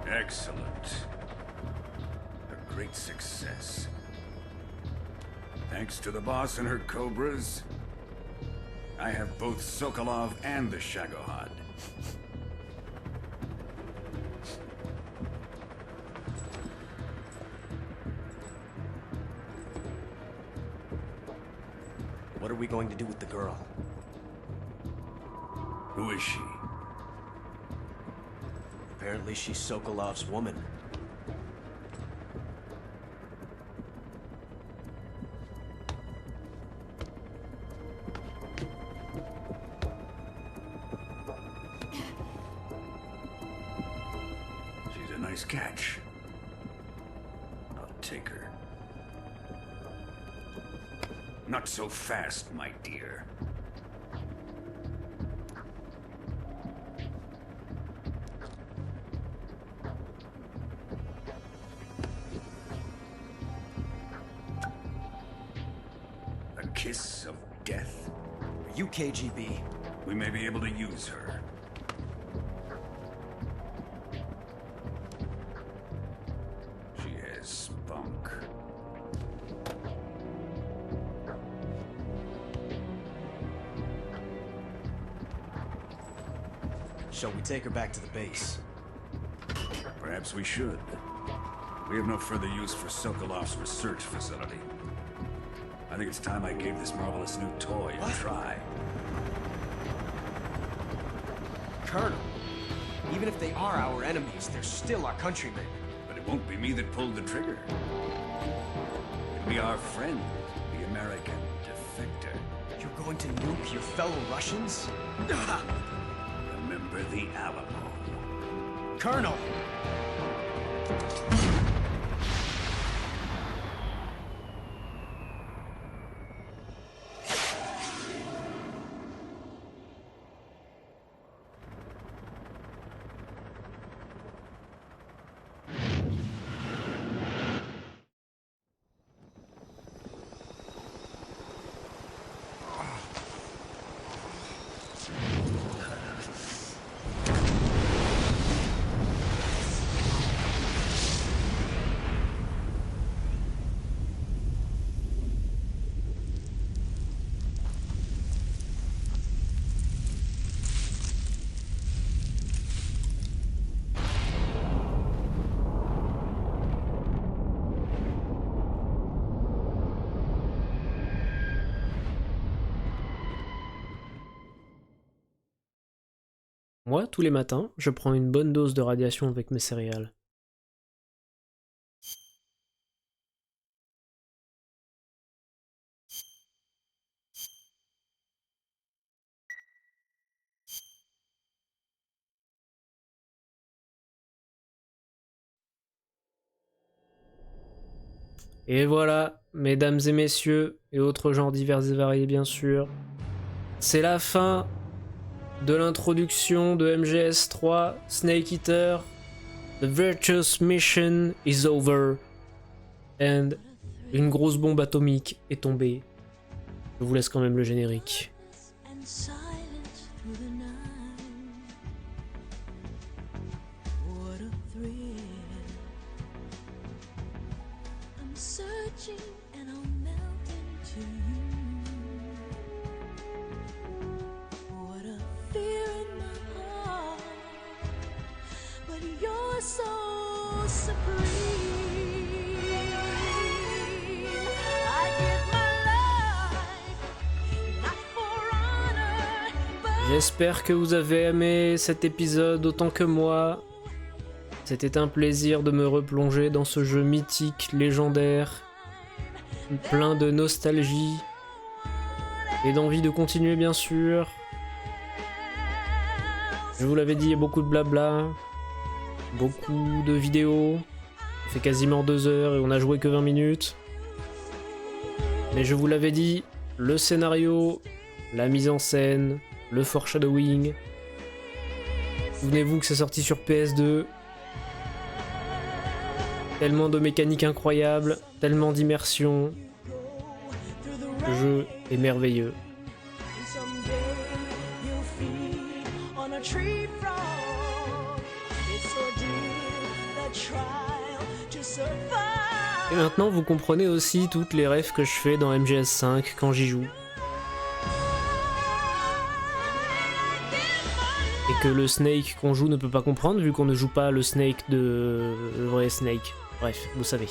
Speaker 10: Excellent. A great success. Thanks to the boss and her cobras, I have both Sokolov and the Shagohod.
Speaker 9: What are we going to do with the girl?
Speaker 10: Who is she?
Speaker 9: Apparently she's Sokolov's woman.
Speaker 10: She's a nice catch. I'll take her. Not so fast, my dear. A kiss of death?
Speaker 9: Are you KGB?
Speaker 10: We may be able to use her. She has spunk.
Speaker 9: Shall we take her back to the base?
Speaker 10: Perhaps we should. We have no further use for Sokolov's research facility. I think it's time I gave this marvelous new toy a try.
Speaker 9: Colonel, even if they are our enemies, they're still our countrymen.
Speaker 10: But it won't be me that pulled the trigger. It'll be our friend, the American defector.
Speaker 9: You're going to nuke your fellow Russians?
Speaker 10: Remember the Alamo.
Speaker 9: Colonel!
Speaker 1: Moi, tous les matins, je prends une bonne dose de radiation avec mes céréales. Et voilà, mesdames et messieurs, et autres genres divers et variés bien sûr, c'est la fin de l'introduction de MGS3 Snake Eater. The virtuous mission is over. And une grosse bombe atomique est tombée. Je vous laisse quand même le générique. J'espère que vous avez aimé cet épisode autant que moi. C'était un plaisir de me replonger dans ce jeu mythique, légendaire, plein de nostalgie et d'envie de continuer bien sûr. Je vous l'avais dit, il y a beaucoup de blabla, beaucoup de vidéos. Ça fait quasiment 2 heures et on a joué que 20 minutes. Mais je vous l'avais dit, le scénario, la mise en scène, le foreshadowing. Souvenez-vous que c'est sorti sur PS2. Tellement de mécaniques incroyables, tellement d'immersion. Le jeu est merveilleux. Et maintenant vous comprenez aussi toutes les rêves que je fais dans MGS5 quand j'y joue. Et que le Snake qu'on joue ne peut pas comprendre vu qu'on ne joue pas le Snake de... le vrai Snake. Bref, vous savez.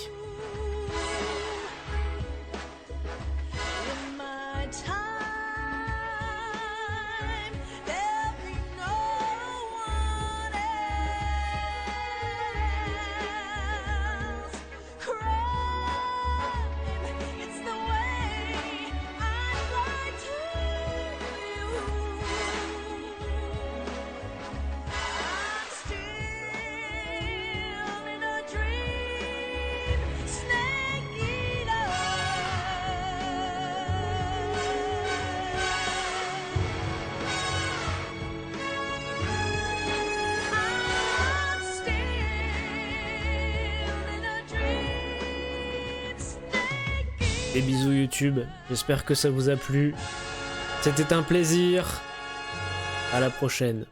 Speaker 1: Des bisous YouTube, j'espère que ça vous a plu. C'était un plaisir. À la prochaine.